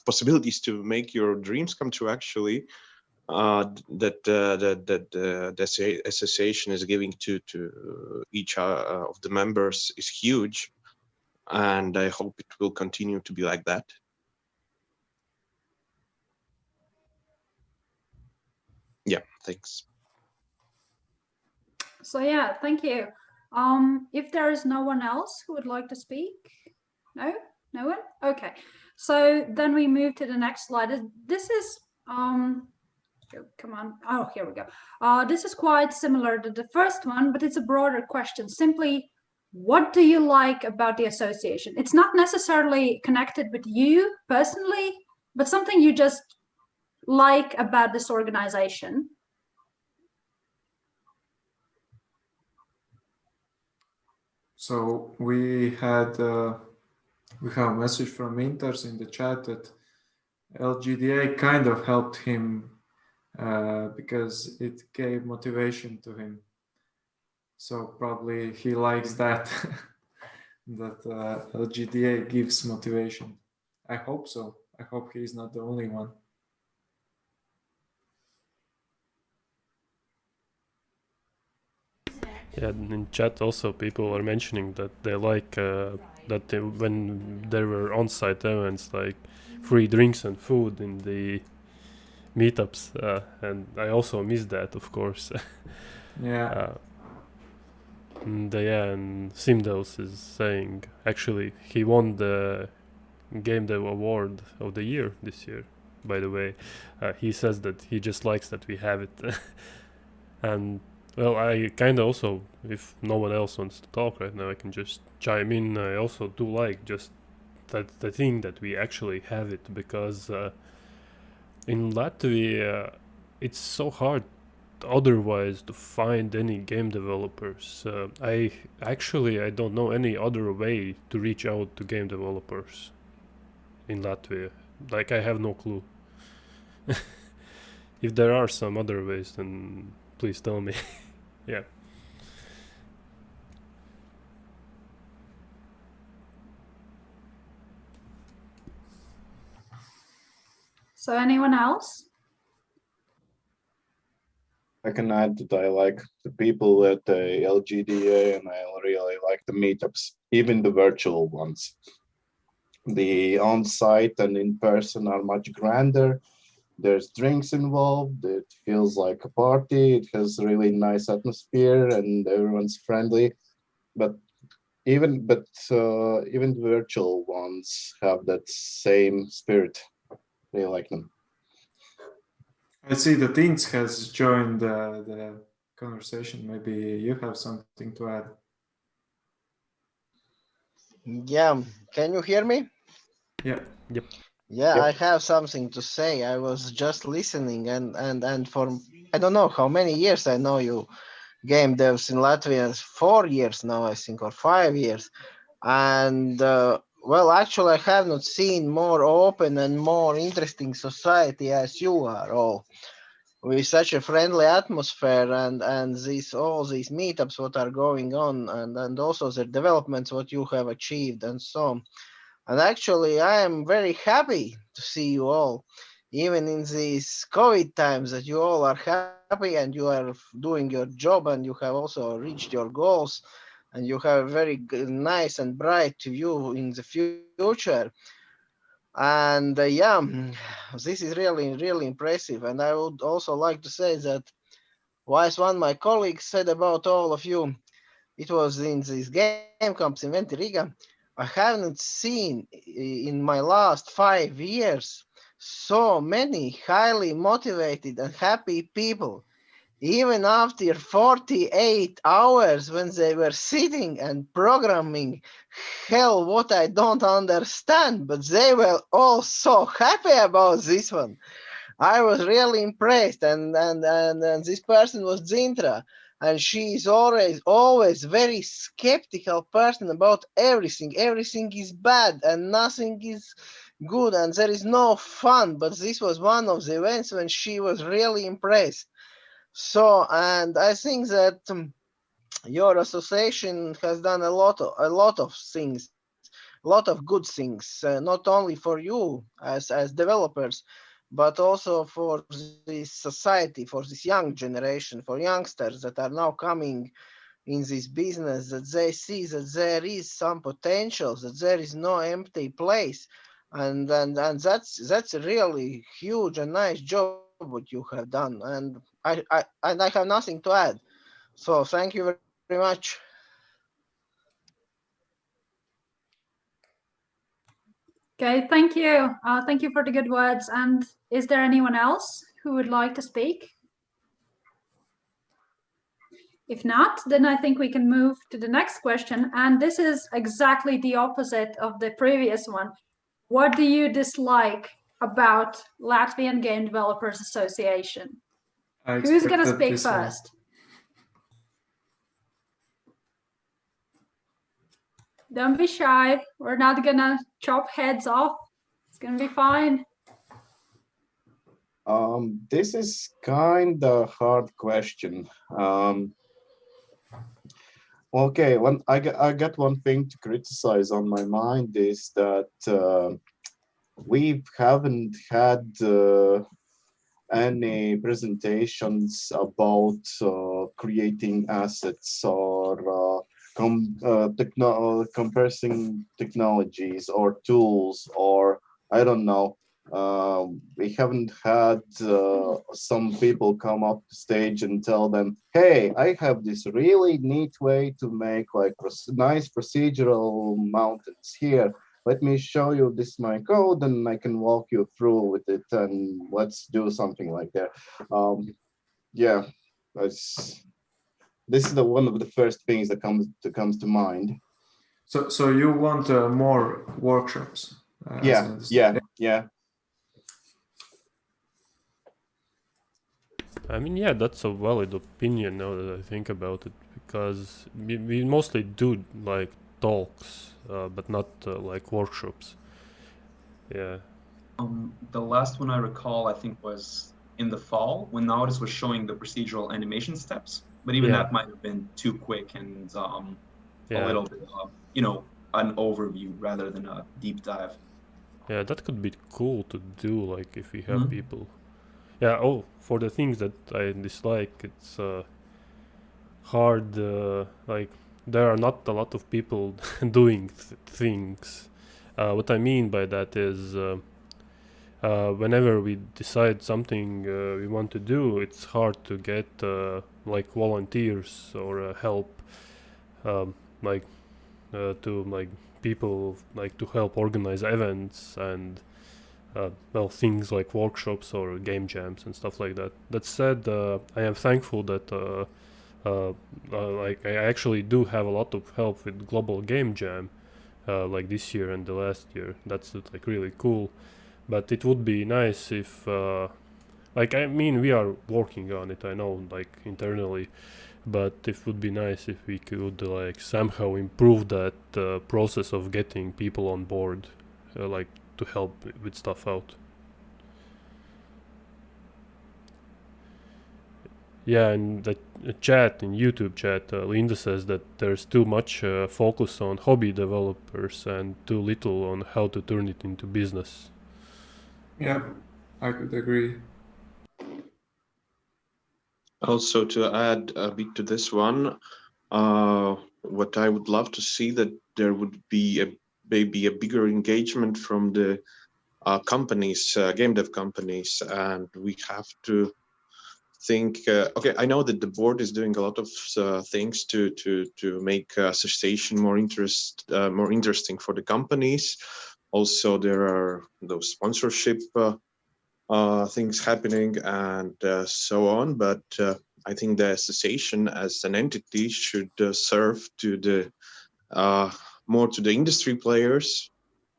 possibilities to make your dreams come true, actually, that the association is giving to each of the members is huge, and I hope it will continue to be like that. Thanks. So yeah, thank you. If there is no one else who would like to speak, no one. Okay, so then we move to the next slide. This is oh, come on. Oh, here we go. This is quite similar to the first one, but it's a broader question. Simply, what do you like about the association? It's not necessarily connected with you personally, but something you just like about this organization. So we have a message from Inters in the chat that LGDA kind of helped him because it gave motivation to him. So probably he likes that, that LGDA gives motivation. I hope so. I hope he's not the only one. Yeah, in chat also people are mentioning that they like that when there were on-site events like free drinks and food in the meetups, and I also miss that, of course. Yeah. And Simdos is saying actually he won the Game Dev Award of the year this year. By the way, he says that he just likes that we have it, and well, I kind of also, if no one else wants to talk right now, I can just chime in. I also do like just that the thing that we actually have it, because in Latvia it's so hard otherwise to find any game developers. I don't know any other way to reach out to game developers in Latvia. Like, I have no clue. If there are some other ways, then please tell me. Yeah. So anyone else? I can add that I like the people at the LGDA, and I really like the meetups, even the virtual ones. The on-site and in-person are much grander. There's drinks involved. It feels like a party. It has a really nice atmosphere, and everyone's friendly. But even the virtual ones have that same spirit. Really like them. I see the Teens has joined the conversation. Maybe you have something to add. Yeah, can you hear me? Yeah. Yep. Yeah, Yep. I have something to say. I was just listening, and for I don't know how many years I know you, game devs in Latvia. 4 years now, I think, or 5 years. And well, actually, I have not seen more open and more interesting society as you are all, with such a friendly atmosphere, and all these meetups what are going on, and also the developments what you have achieved and so on. And actually, I am very happy to see you all, even in these COVID times, that you all are happy and you are doing your job, and you have also reached your goals, and you have a very nice and bright view in the future. And yeah, this is really, really impressive. And I would also like to say that wise one my colleagues said about all of you, it was in these game camps in Riga. I haven't seen in my last 5 years so many highly motivated and happy people, even after 48 hours when they were sitting and programming hell what I don't understand, but they were all so happy about this one. I was really impressed, and this person was Zintra, and she is always very skeptical person about everything. Everything is bad and nothing is good, and there is no fun. But this was one of the events when she was really impressed. So, and I think that your association has done a lot of things, a lot of good things, not only for you as developers, but also for this society, for this young generation, for youngsters that are now coming in this business, that they see that there is some potential, that there is no empty place, and that's a really huge and nice job what you have done, and I have nothing to add. So thank you very much. Okay, thank you. Thank you for the good words. And is there anyone else who would like to speak? If not, then I think we can move to the next question. And this is exactly the opposite of the previous one. What do you dislike about Latvian Game Developers Association? Who's going to speak first? Don't be shy. We're not going to chop heads off. It's going to be fine. This is kind of hard question. Okay, I got one thing to criticize on my mind is that we haven't had any presentations about creating assets or comparing technologies or tools, or I don't know. We haven't had some people come up the stage and tell them, hey, I have this really neat way to make like nice procedural mountains here. Let me show you this my code and I can walk you through with it and let's do something like that. Yeah, this is one of the first things that comes to mind. So you want more workshops? Yeah. I mean, yeah, that's a valid opinion now that I think about it, because we mostly do like talks, but not like workshops. Yeah. The last one I recall, I think, was in the fall when Nautis was showing the procedural animation steps, but even that might have been too quick and a little bit of, an overview rather than a deep dive. Yeah, that could be cool to do, like if we have people. Yeah, oh, for the things that I dislike, it's hard, like there are not a lot of people doing things. What I mean by that is whenever we decide something we want to do, it's hard to get like volunteers or help, like to like people like to help organize events and things like workshops or game jams and stuff like that. That said, I am thankful that like I actually do have a lot of help with Global Game Jam, like this year and the last year. That's like really cool. But it would be nice if, like, I mean, we are working on it, I know, like internally, but it would be nice if we could like somehow improve that process of getting people on board, like to help with stuff out. Yeah, and the chat, in YouTube chat, Linda says that there's too much focus on hobby developers and too little on how to turn it into business. Yeah, I could agree. Also, to add a bit to this one, what I would love to see that there would be maybe a bigger engagement from the companies, game dev companies, and we have to think. Okay, I know that the board is doing a lot of things to make association more interesting for the companies. Also, there are those sponsorship things happening and so on. But I think the association as an entity should serve to the more to the industry players,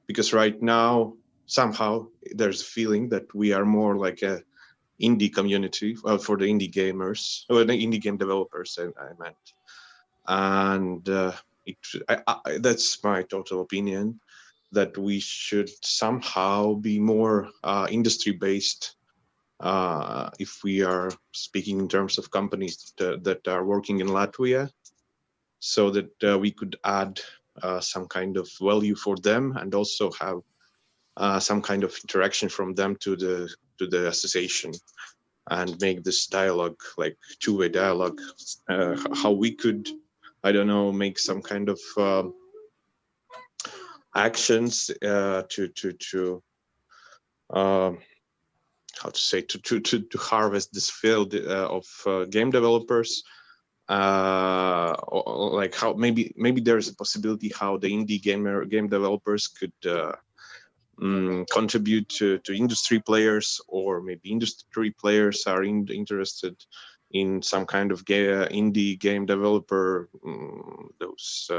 because right now somehow there's a feeling that we are more like a indie community for the indie gamers, or the indie game developers. I meant, and that's my total opinion, that we should somehow be more industry-based if we are speaking in terms of companies that are working in Latvia, so that we could add some kind of value for them and also have some kind of interaction from them to the association, and make this dialogue like two-way dialogue. How we could, I don't know, make some kind of actions to how to say, to harvest this field of game developers. Or like how maybe there's a possibility how the indie game developers could contribute to industry players, or maybe industry players are interested in some kind of indie game developer, those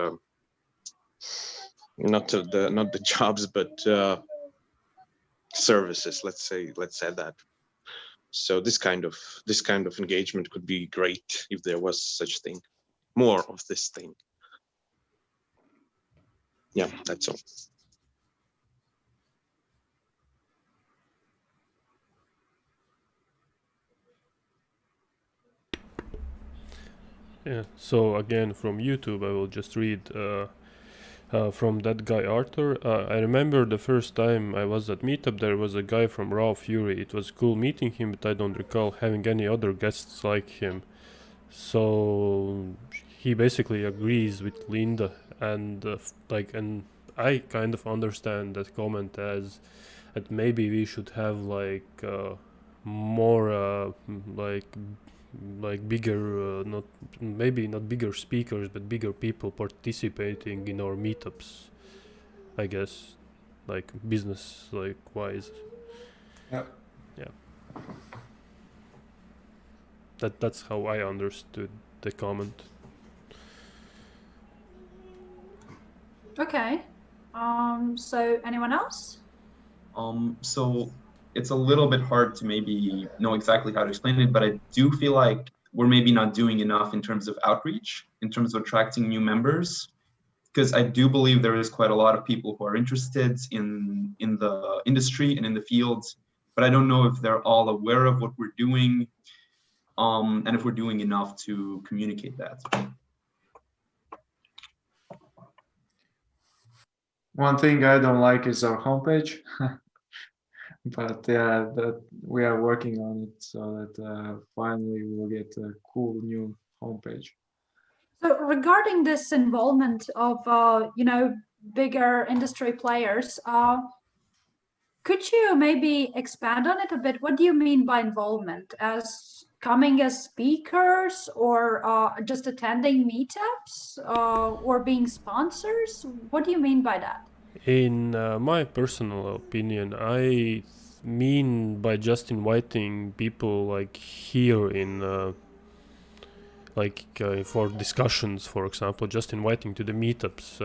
not the jobs, but services. Let's say that. So this kind of engagement could be great if there was such thing, more of this thing. Yeah, that's all. Yeah, so again from YouTube I will just read from that guy Arthur. I remember the first time I was at Meetup, there was a guy from Raw Fury. It was cool meeting him, but I don't recall having any other guests like him. So he basically agrees with Linda, and and I kind of understand that comment as that maybe we should have more bigger, not bigger speakers, but bigger people participating in our meetups, I guess, like business wise. Yeah. That's how I understood the comment. Okay. So anyone else? So it's a little bit hard to maybe know exactly how to explain it, but I do feel like we're maybe not doing enough in terms of outreach, in terms of attracting new members, because I do believe there is quite a lot of people who are interested in the industry and in the field, but I don't know if they're all aware of what we're doing, and if we're doing enough to communicate that. One thing I don't like is our homepage, but yeah, that we are working on it so that finally we'll get a cool new homepage. So regarding this involvement of bigger industry players, could you maybe expand on it a bit? What do you mean by involvement? As coming as speakers, or just attending meetups, or being sponsors? What do you mean by that? In my personal opinion, I mean by just inviting people like here in for discussions, for example, just inviting to the meetups.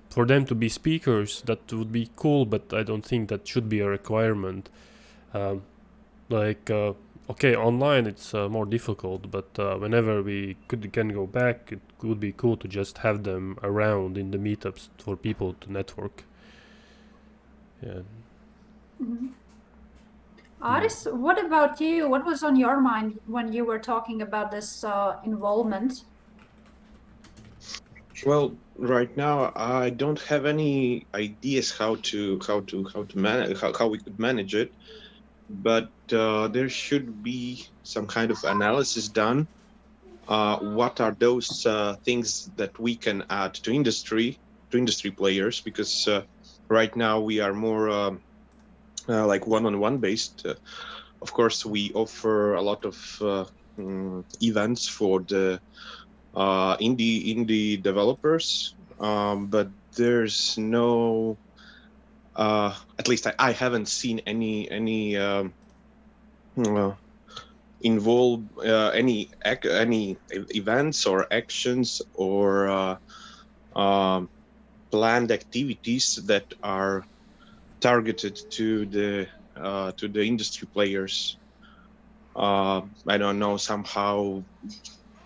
For them to be speakers, that would be cool, but I don't think that should be a requirement. Okay, online it's more difficult, but whenever we can go back, it would be cool to just have them around in the meetups for people to network. Yeah. Mm-hmm. Arvis, what about you? What was on your mind when you were talking about this involvement? Well, right now I don't have any ideas how to manage how we could manage it, but there should be some kind of analysis done. What are those things that we can add to industry players? Because right now we are more like one-on-one based. Of course, we offer a lot of events for the indie developers, but there's no, at least I haven't seen any involve any events or actions or planned activities that are targeted to the industry players. I don't know, somehow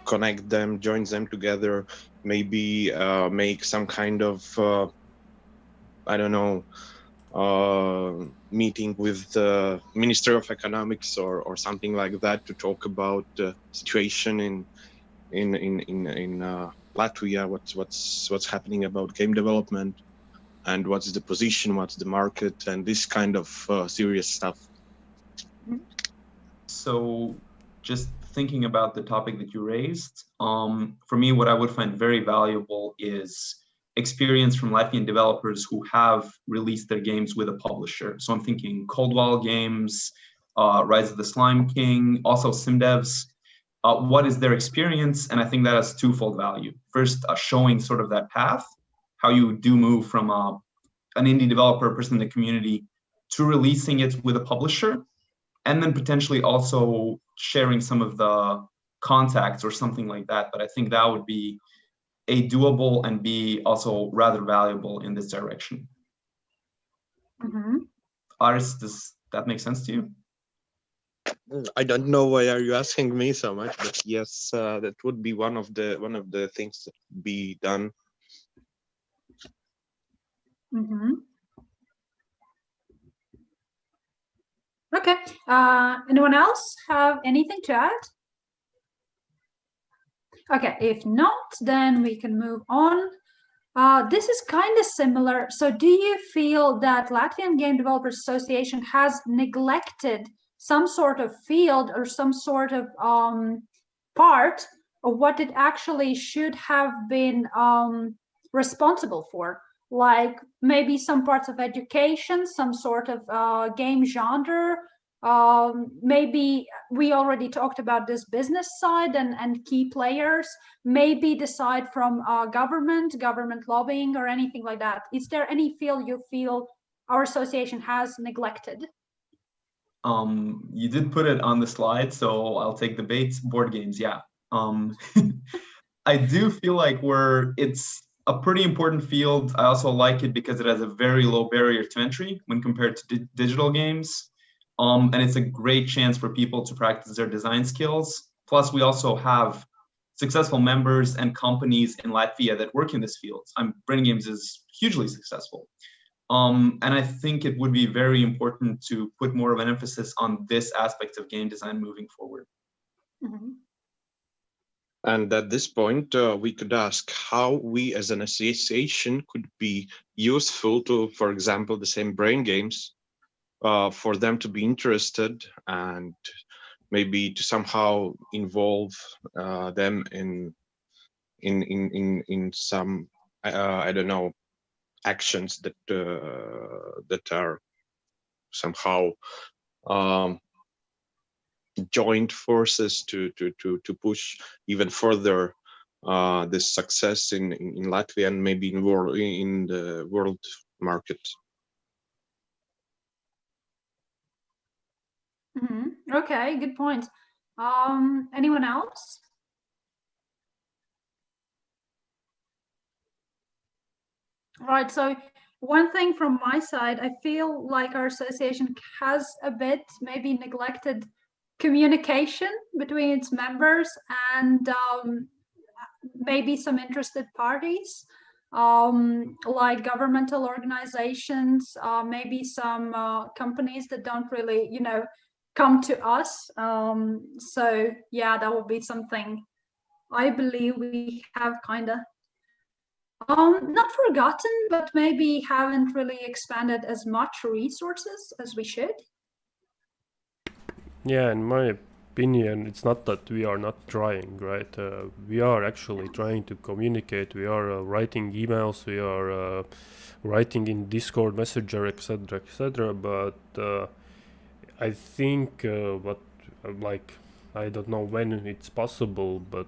connect them, join them together, maybe make some kind of I don't know, meeting with the Ministry of Economics or something like that to talk about the situation in Latvia, what's happening about game development, and what's the position, what's the market, and this kind of serious stuff. So just thinking about the topic that you raised, for me, what I would find very valuable is experience from Latvian developers who have released their games with a publisher. So I'm thinking Coldwell Games, Rise of the Slime King, also SimDevs. What is their experience? And I think that has twofold value. First, showing sort of that path, how you do move from an indie developer, person in the community, to releasing it with a publisher, and then potentially also sharing some of the contacts or something like that. But I think that would be A, doable, and B, also rather valuable in this direction. Arvis, does that make sense to you? I don't know why are you asking me so much, but yes, that would be one of the things that could be done. Okay. Anyone else have anything to add? Okay, if not, then we can move on. This is kind of similar. So do you feel that Latvian Game Developers Association has neglected some sort of field or some sort of part of what it actually should have been responsible for? Like maybe some parts of education, some sort of game genre. Maybe we already talked about this business side and key players. Maybe the side from government lobbying or anything like that. Is there any field you feel our association has neglected? You did put it on the slide, so I'll take the bait. Board games, yeah. I do feel like it's a pretty important field. I also like it because it has a very low barrier to entry when compared to digital games. And it's a great chance for people to practice their design skills. Plus, we also have successful members and companies in Latvia that work in this field. Brain Games is hugely successful. And I think it would be very important to put more of an emphasis on this aspect of game design moving forward. And at this point, we could ask how we as an association could be useful to, for example, the same Brain Games, for them to be interested and maybe to somehow involve them in some I don't know, actions that are somehow joint forces to push even further this success in Latvia and maybe in the world market. Okay, good point. Anyone else? Right, so one thing from my side, I feel like our association has a bit maybe neglected communication between its members and maybe some interested parties, like governmental organizations, maybe some companies that don't really, come to us. So yeah, that would be something I believe we have kind of not forgotten, but maybe haven't really expanded as much resources as we should. Yeah, in my opinion, it's not that we are not trying, right? We are actually trying to communicate. We are writing emails. We are writing in Discord, Messenger, etc., etc. But I think I don't know when it's possible, but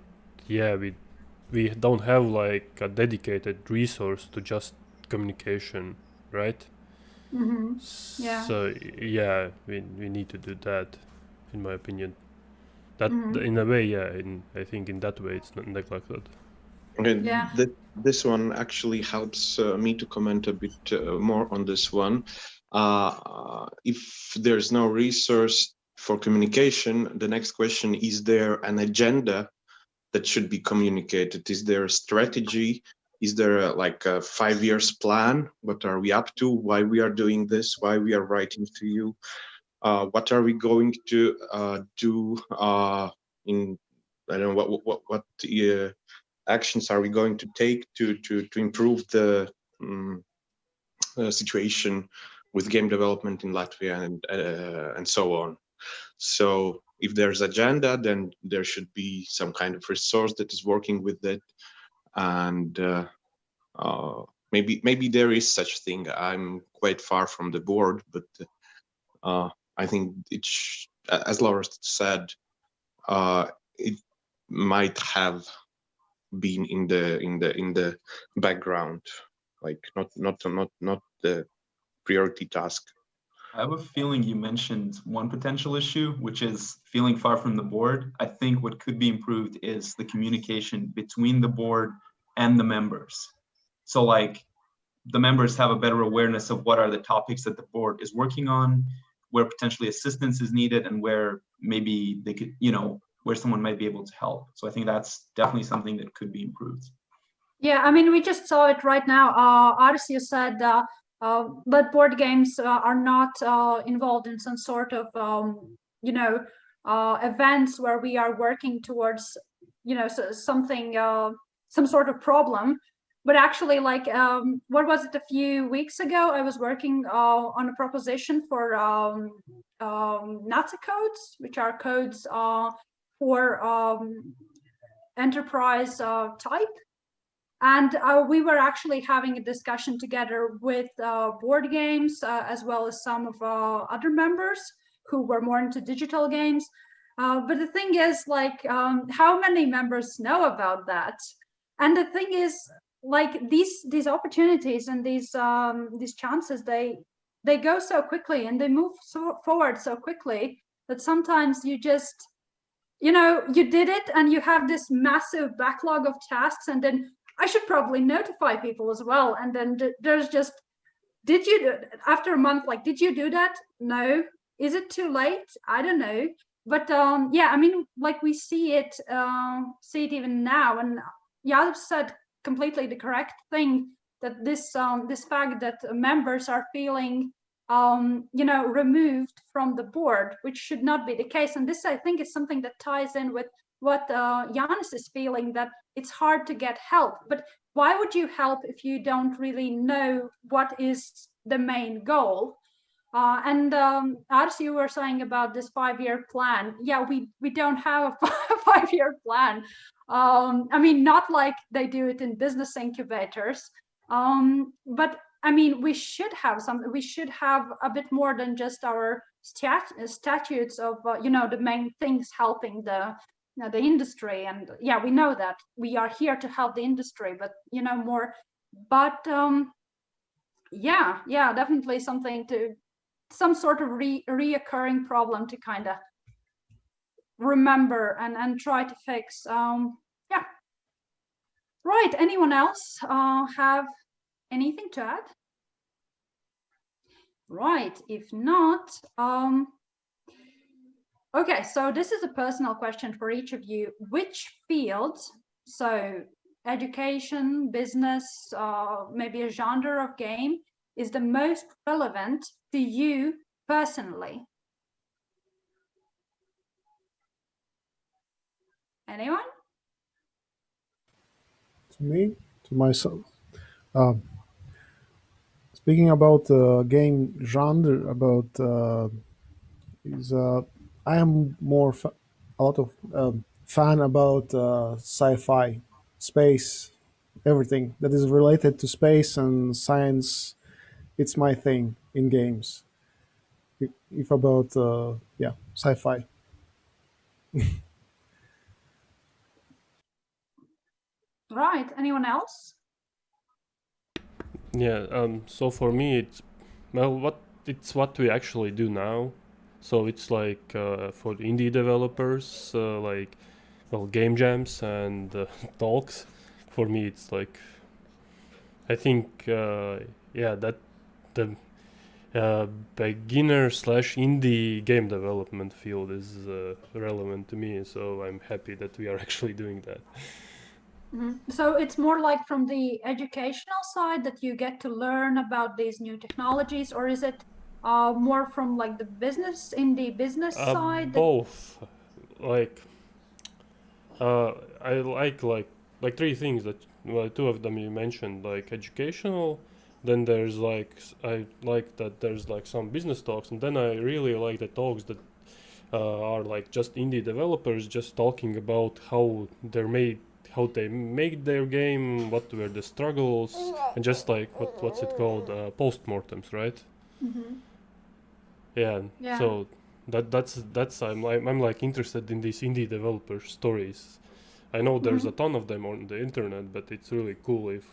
yeah, we don't have like a dedicated resource to just communication, right? Yeah. So yeah, we need to do that, in my opinion. That in a way, yeah, I think in that way it's not neglected. Okay, Yeah. This one actually helps me to comment a bit more on this one. If there's no resource for communication, the next question, is there an agenda that should be communicated? Is there a strategy? Is there like a 5 years plan? What are we up to? Why we are doing this? Why we are writing to you? What are we going to do in, I don't know, what actions are we going to take to improve the situation with game development in Latvia and so on. So if there's agenda, then there should be some kind of resource that is working with it, and maybe there is such thing. I'm quite far from the board, but I think as Laura said, it might have been in the background, like not the priority task. I have a feeling you mentioned one potential issue, which is feeling far from the board. I think what could be improved is the communication between the board and the members. So like the members have a better awareness of what are the topics that the board is working on, where potentially assistance is needed, and where maybe they could, where someone might be able to help. So I think that's definitely something that could be improved. Yeah, I mean, we just saw it right now. Arvis, you said, but board games are not involved in some sort of, events where we are working towards, something, some sort of problem. But actually, like, what was it, a few weeks ago, I was working on a proposition for Nazi codes, which are codes for enterprise type. And we were actually having a discussion together with board games, as well as some of other members who were more into digital games. But the thing is, like, how many members know about that? And the thing is, like, these opportunities and these chances, they go so quickly and they move forward so quickly that sometimes you just, you did it and you have this massive backlog of tasks, and then I should probably notify people as well. And then there's just, after a month, like, did you do that? No. Is it too late? I don't know. But yeah, I mean, like, we see it even now. And Jakob said completely the correct thing, that this fact that members are feeling removed from the board, which should not be the case. And this, I think, is something that ties in with what Janis is feeling, that it's hard to get help. But why would you help if you don't really know what is the main goal? And as you were saying about this 5-year plan, yeah, we don't have a 5-year plan. I mean, not like they do it in business incubators. But I mean, we should have a bit more than just our statutes of, the main things helping the industry. And yeah, we know that we are here to help the industry, but more. But yeah, definitely some sort of reoccurring problem to kind of remember and try to fix. Yeah. Right. Anyone else have anything to add? Right. If not, okay, so this is a personal question for each of you. Which fields, so education, business, maybe a genre of game, is the most relevant to you personally? Anyone? To me, to myself. Speaking about game genre, I am more a lot of fan about sci-fi, space, everything that is related to space and science. It's my thing in games. If about sci-fi. Right. Anyone else? Yeah. So for me, it's what we actually do now. So it's like for indie developers, game jams and talks. For me, it's like, I think that the beginner / indie game development field is relevant to me. So I'm happy that we are actually doing that. Mm-hmm. So it's more like from the educational side that you get to learn about these new technologies, or is it more from like the business side? Both. Like I like three things that, well, two of them you mentioned, like educational. Then there's I like that there's like some business talks, and then I really like the talks that are like just indie developers just talking about how how they made their game, what were the struggles, and just like what's it called, postmortems, right? Yeah. So that's I'm like interested in these indie developer stories. I know there's a ton of them on the internet, but it's really cool if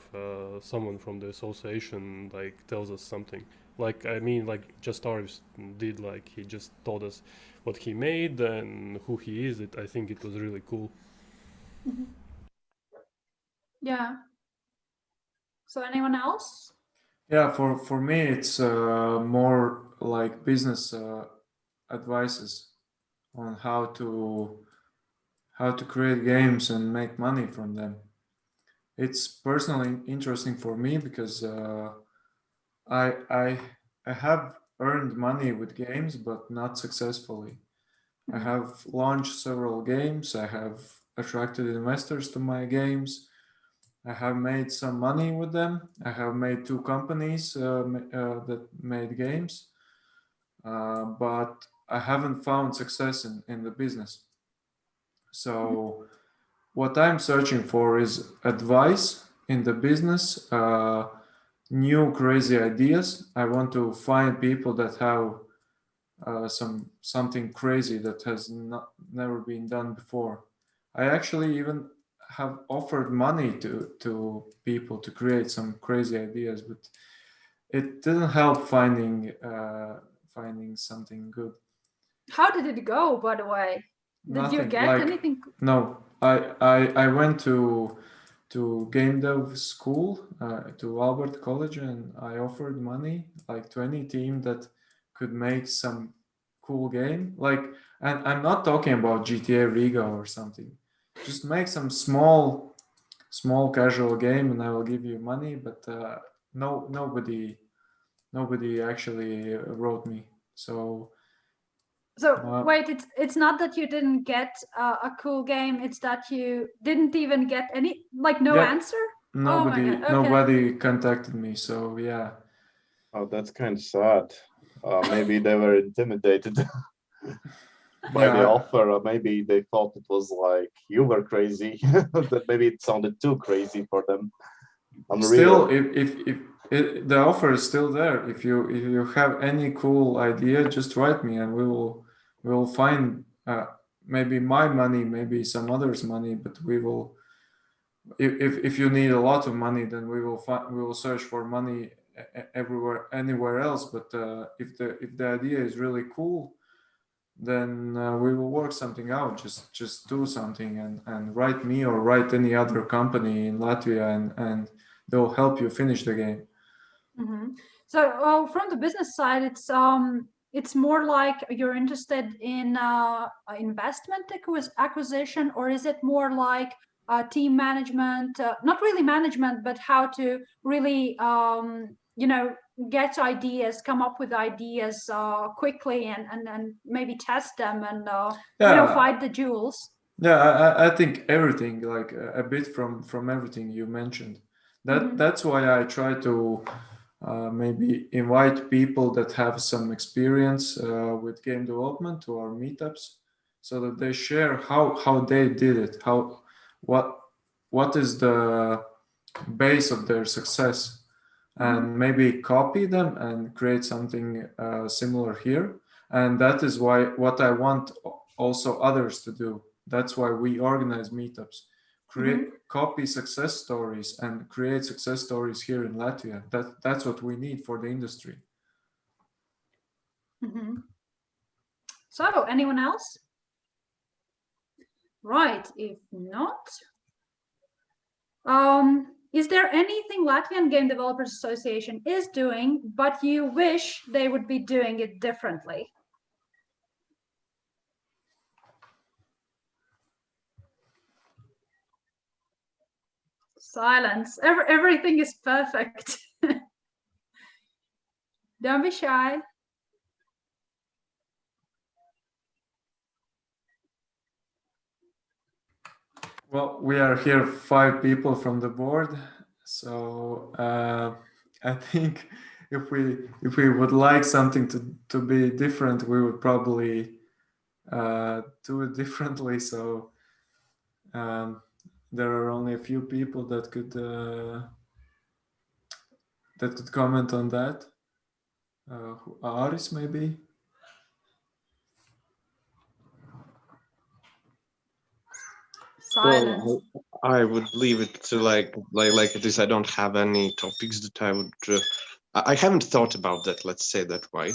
someone from the association like tells us something. Like I mean, like just Arvis did. Like he just told us what he made and who he is. I think it was really cool. Yeah. So anyone else? Yeah, for me, it's more like business advices on how to create games and make money from them. It's personally interesting for me because I I I have earned money with games, but not successfully. I have launched several games. I have attracted investors to my games. I have made some money with them. I have made 2 companies that made games, but I haven't found success in the business. So, what I'm searching for is advice in the business, new crazy ideas. I want to find people that have something crazy that has never been done before. I actually even have offered money to people to create some crazy ideas, but it didn't help finding something good. How did it go, by the way? Did you Nothing get like anything? no. I went to game dev school, to Albert College, and I offered money like to any team that could make some cool game. Like, and I'm not talking about GTA Riga or something. Just make some small casual game, and I will give you money. But nobody actually wrote me. So So wait, it's not that you didn't get a cool game. It's that you didn't even get any, like, no yeah, answer. Oh my god. Okay. nobody contacted me. So yeah. Oh, that's kind of sad. Maybe they were intimidated by the Yeah, offer, or maybe they thought it was like you were crazy. That maybe it sounded too crazy for them. still, Unreal. if the offer is still there, if you have any cool idea, just write me and we will find maybe my money, maybe some others' money, but we will. If you need a lot of money, then we will search for money everywhere anywhere else. But if the idea is really cool, then we will work something out. Just do something and write me or write any other company in Latvia, and they'll help you finish the game. So from the business side, it's more like you're interested in investment acquisition, or is it more like team management? Not really management, but how to really get ideas, come up with ideas quickly, and maybe test them and Yeah, find the jewels. yeah. I think everything, like a bit from everything you mentioned. That's why I try to maybe invite people that have some experience with game development to our meetups, so that they share how they did it, what what is the base of their success, and maybe copy them and create something similar here. And that is what I want also others to do. That's why we organize meetups. Copy success stories and create success stories here in Latvia. That's what we need for the industry. So, anyone else? Right. If not, is there anything Latvian Game Developers Association is doing, but you wish they would be doing it differently? Silence. Everything is perfect. Don't be shy. Well, we are here 5 people from the board, so I think if we would like something to be different, we would probably do it differently. So there are only a few people that could comment on that. Arvis, maybe. Silence. Well, I would leave it to like it is. I don't have any topics that I would. I haven't thought about that. Let's say that way.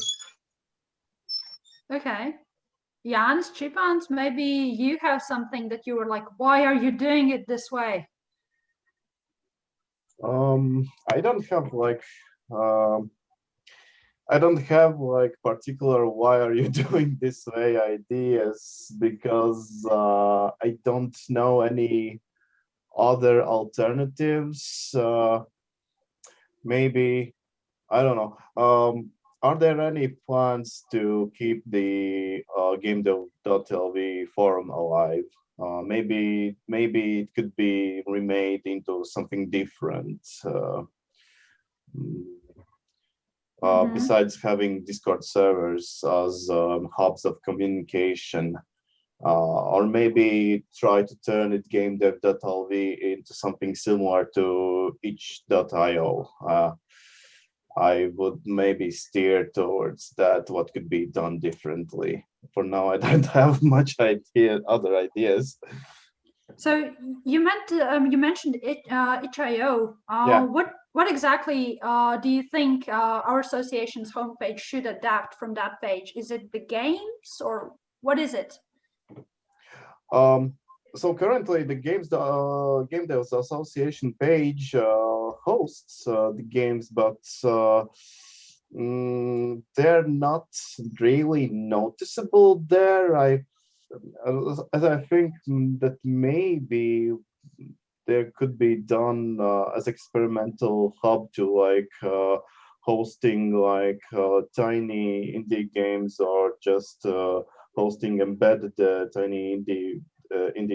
Okay. Jans, Chipans, maybe you have something that you were like, why are you doing it this way? I don't have like I don't have like particular why are you doing this way ideas, because I don't know any other alternatives. Maybe I don't know. Are there any plans to keep the Gamedev.lv forum alive? Maybe it could be remade into something different. Besides having Discord servers as hubs of communication, or maybe try to turn it Gamedev.lv into something similar to itch.io. I would maybe steer towards that, what could be done differently. For now, I don't have much other ideas. So you mentioned itch.io. Yeah. What exactly do you think our association's homepage should adapt from that page? Is it the games or what is it? So currently the Game Devs Association page hosts the games, but they're not really noticeable there. I think that maybe there could be done as experimental hub to like hosting like tiny indie games, or just hosting embedded tiny indie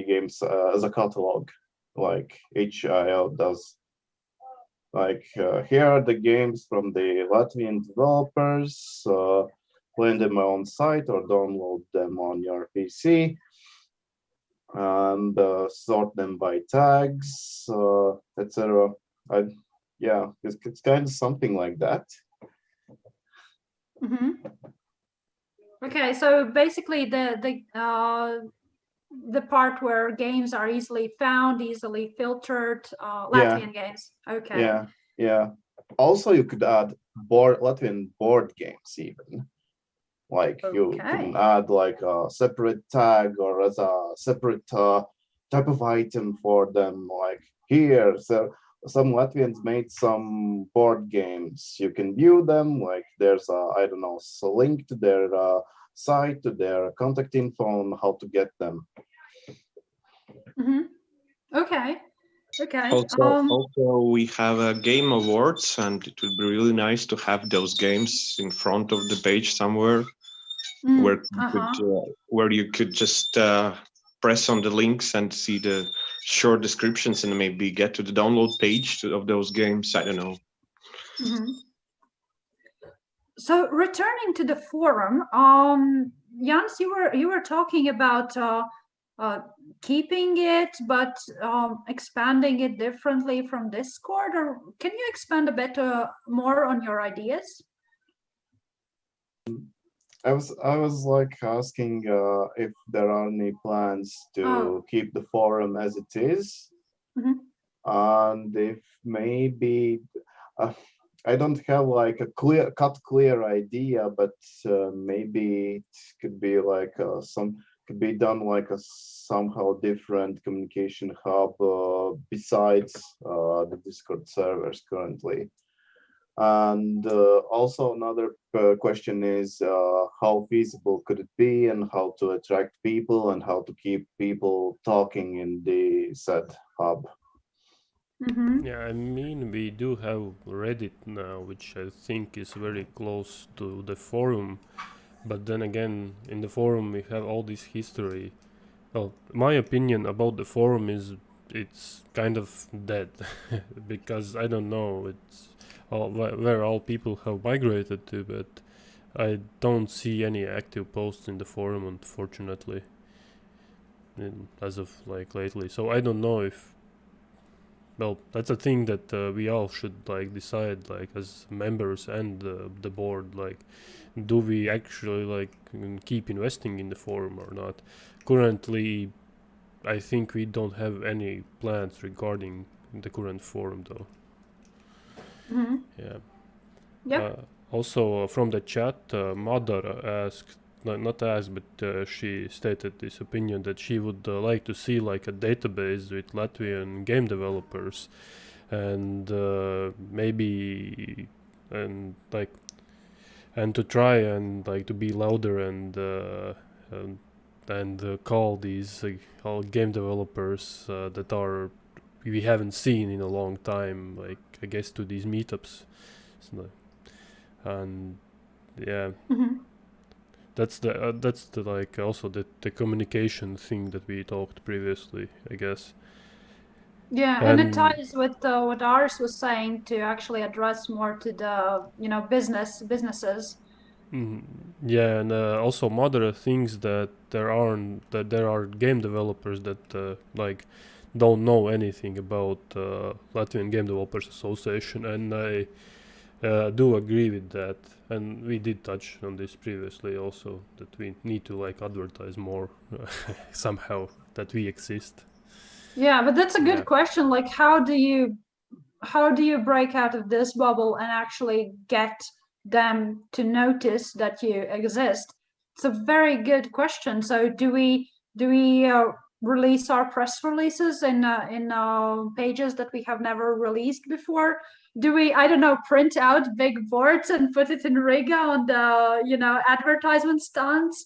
games as a catalog, like itch.io does. Like here are the games from the Latvian developers. Play them on site or download them on your PC, and sort them by tags, etc. Yeah, it's kind of something like that. Mm-hmm. Okay, so basically the part where games are easily found, easily filtered, Latvian games. Okay. Yeah. Also, you could add Latvian board games even. Like you can add like a separate tag or as a separate type of item for them. Like here, so some Latvians made some board games. You can view them. Like there's a, I don't know, a link to their site, to their contact info on how to get them. Mm-hmm. Okay. Also, we have a game awards, and it would be really nice to have those games in front of the page somewhere, where you could just press on the links and see the short descriptions, and maybe get to the download page of those games. I don't know. Mm-hmm. So returning to the forum, Jans, you were talking about keeping it, but expanding it differently from Discord, or can you expand a bit more on your ideas? I was like asking if there are any plans to keep the forum as it is, and if maybe I don't have like a clear idea, but maybe it could be like could be done like a somehow different communication hub besides the Discord servers currently. And also another question is how feasible could it be, and how to attract people, and how to keep people talking in the said hub. Yeah, I mean, we do have Reddit now, which I think is very close to the forum. But then again, in the forum we have all this history. Well, my opinion about the forum is it's kind of dead because I don't know it's where all people have migrated to, but I don't see any active posts in the forum, unfortunately, as of like lately. So I don't know if well, that's a thing that we all should like decide, like as members and the board, like do we actually like keep investing in the forum or not. Currently I think we don't have any plans regarding the current forum though. Mm-hmm. Yeah. Yep. Also from the chat, Mother asked, not asked, but she stated this opinion that she would like to see like a database with Latvian game developers, and maybe and like and to try and like to be louder and call these all game developers that are we haven't seen in a long time, like I guess to these meetups. So, and yeah, Mm-hmm. that's the like also the communication thing that we talked previously, I guess. Yeah, and it ties with what Ars was saying, to actually address more to the businesses. Yeah, and also Mother thinks that there are game developers that like don't know anything about Latvian Game Developers Association, and I do agree with that. And we did touch on this previously also, that we need to like advertise more somehow that we exist. Yeah, but that's a good question. Like, how do you break out of this bubble and actually get them to notice that you exist? It's a very good question. So do we release our press releases in pages that we have never released before? Do we, I don't know, print out big boards and put it in Riga on the advertisement stands?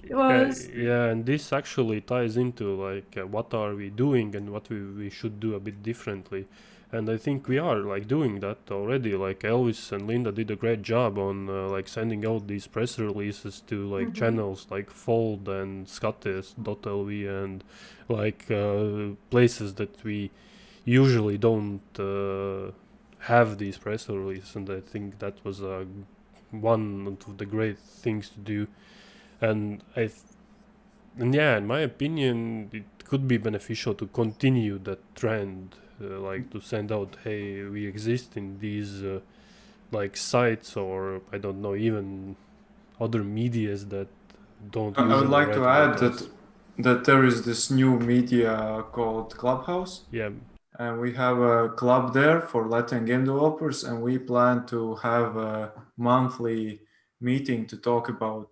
Yeah, and this actually ties into like what are we doing and what we should do a bit differently. And I think we are like doing that already. Like Elvis and Linda did a great job on like sending out these press releases to like channels like Fold and Skates.lv and like places that we usually don't have these press releases. And I think that was one of the great things to do. And yeah, in my opinion, it could be beneficial to continue that trend, like to send out, hey, we exist in these like sites, or I don't know, even other medias that don't. I would like to add us. that there is this new media called Clubhouse. Yeah. And we have a club there for Latvian game developers, and we plan to have a monthly meeting to talk about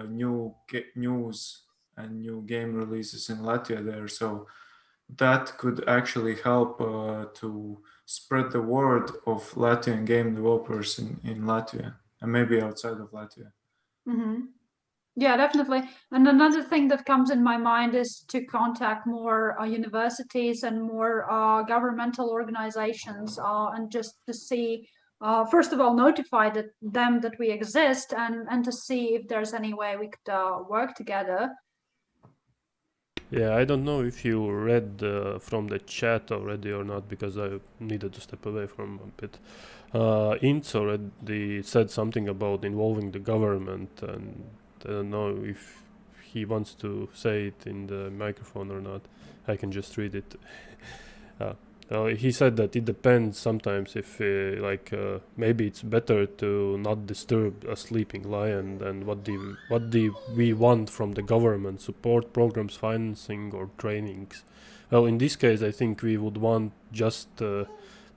new news and new game releases in Latvia there. So that could actually help to spread the word of Latvian game developers in Latvia and maybe outside of Latvia. Mm-hmm. Yeah, definitely. And another thing that comes in my mind is to contact more universities and more governmental organizations, and just to see, first of all, notify them that we exist, and to see if there's any way we could work together. Yeah, I don't know if you read from the chat already or not, because I needed to step away from a bit. Ints already said something about involving the government, and I don't know if he wants to say it in the microphone or not. I can just read it. He said that it depends sometimes if maybe it's better to not disturb a sleeping lion, and what do we want from the government: support programs, financing, or trainings. Well, in this case I think we would want just to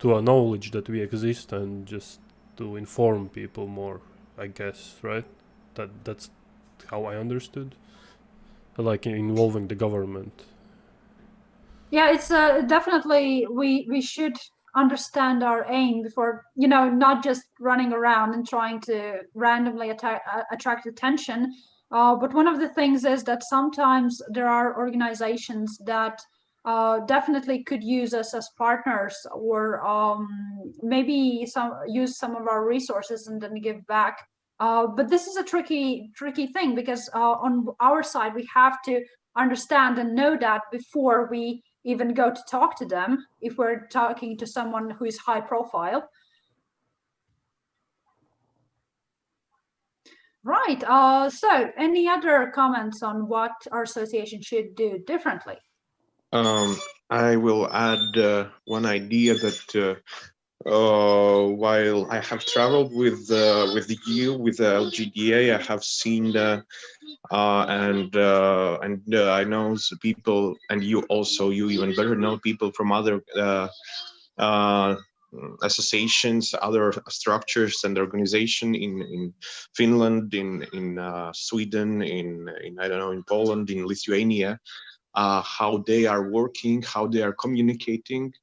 acknowledge that we exist and just to inform people more, I guess, right? That's how I understood, like involving the government. Yeah, it's definitely, we should understand our aim before, not just running around and trying to randomly attract attention. But one of the things is that sometimes there are organizations that definitely could use us as partners, or maybe use some of our resources and then give back. But this is a tricky thing, because on our side we have to understand and know that before we even go to talk to them, if we're talking to someone who is high profile. Right. So any other comments on what our association should do differently? I will add one idea that while I have traveled with the EU, with the LGDA, I have seen and I know people, and you also, you even better know people from other uh, associations, other structures and organization in Finland, in Sweden, in I don't know, in Poland, in Lithuania, how they are working, how they are communicating,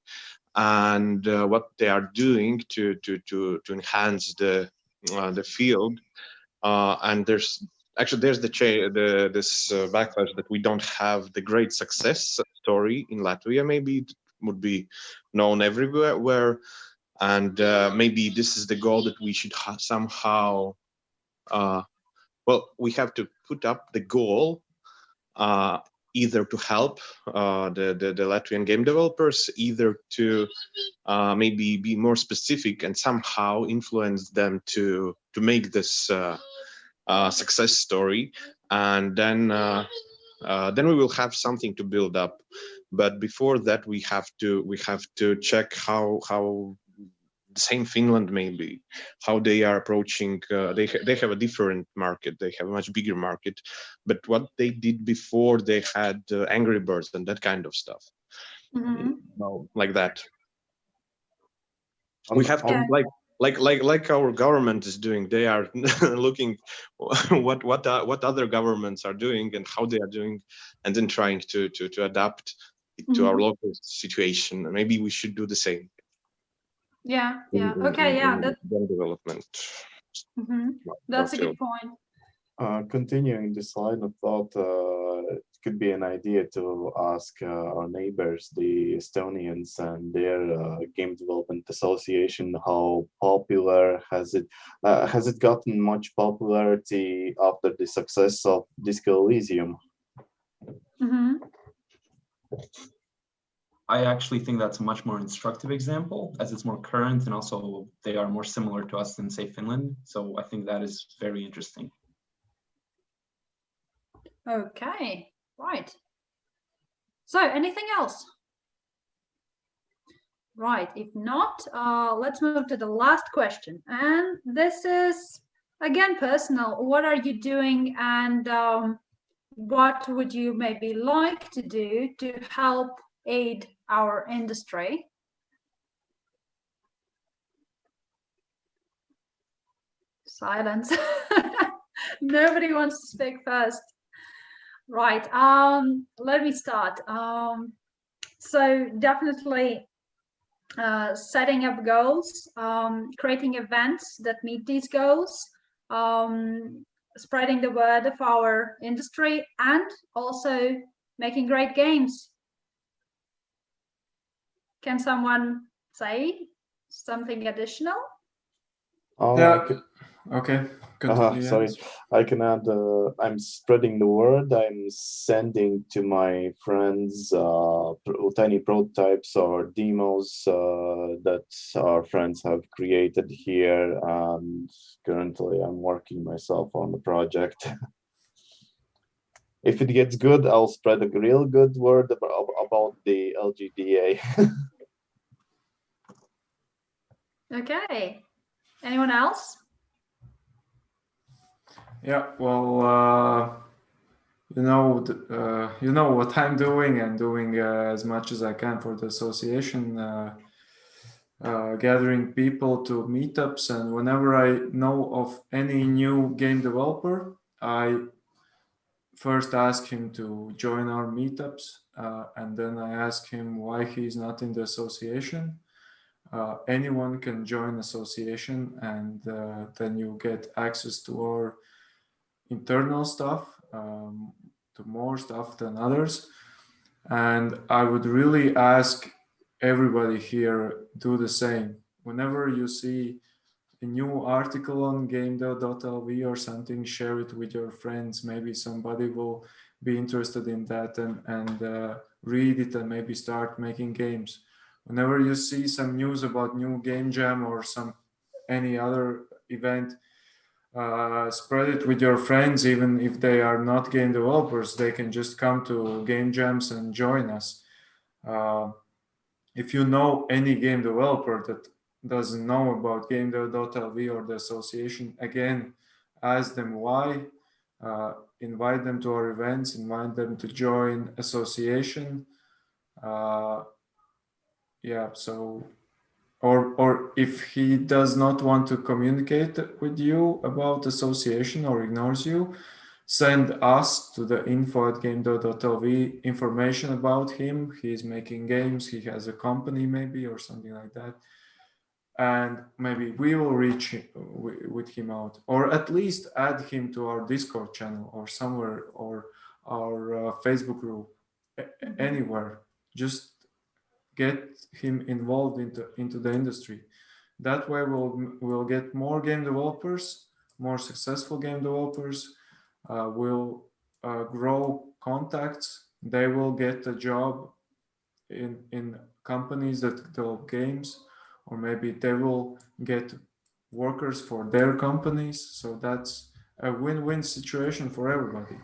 and what they are doing to enhance the field. And there's this backlash that we don't have the great success story in Latvia. Maybe it would be known everywhere, and maybe this is the goal that we should somehow. Well, we have to put up the goal. Either to help the Latvian game developers, either to maybe be more specific and somehow influence them to make this success story, and then we will have something to build up. But before that, we have to check how the same Finland maybe, how they are approaching. They have a different market. They have a much bigger market. But what they did before, they had Angry Birds and that kind of stuff. Like that. We have to like our government is doing. They are looking what other governments are doing and how they are doing, and then trying to adapt it to our local situation. Maybe we should do the same. Yeah. Okay. Game development. That's a good point. Continuing this line of thought, it could be an idea to ask our neighbors, the Estonians, and their game development association, how popular has it gotten much popularity after the success of Disco Elysium? I actually think that's a much more instructive example, as it's more current, and also they are more similar to us than, say, Finland. So I think that is very interesting. Okay, right. So anything else? Right, if not, let's move to the last question. And this is, again, personal. What are you doing, and what would you maybe like to do to help aid our industry? Silence. Nobody wants to speak first. Right, let me start. So definitely setting up goals, creating events that meet these goals, spreading the word of our industry, and also making great games. Can someone say something additional? Yeah. Okay. Sorry, I can add. I'm spreading the word. I'm sending to my friends tiny prototypes or demos that our friends have created here, and currently I'm working myself on the project. If it gets good, I'll spread a real good word about the LGDA. Okay. Anyone else? Yeah, well, you know what I'm doing, and doing as much as I can for the association, gathering people to meetups, and whenever I know of any new game developer, I first ask him to join our meetups, and then I ask him why he's not in the association. Anyone can join association, and then you get access to our internal stuff, to more stuff than others. And I would really ask everybody here do the same. Whenever you see a new article on gamedev.lv or something, share it with your friends. Maybe somebody will be interested in that and read it and maybe start making games. Whenever you see some news about new game jam or any other event, spread it with your friends. Even if they are not game developers, they can just come to game jams and join us. If you know any game developer that doesn't know about Gamedev.lv or the association, again, ask them why, invite them to our events, invite them to join association. Yeah, so, or if he does not want to communicate with you about association or ignores you, send us to the info@gamedev.lv information about him. He's making games, he has a company maybe or something like that. And maybe we will reach with him out, or at least add him to our Discord channel or somewhere, or our Facebook group, anywhere. Just get him involved into the industry. That way we'll get more game developers, more successful game developers, will grow contacts. They will get a job in companies that develop games, or maybe they will get workers for their companies. So that's a win-win situation for everybody.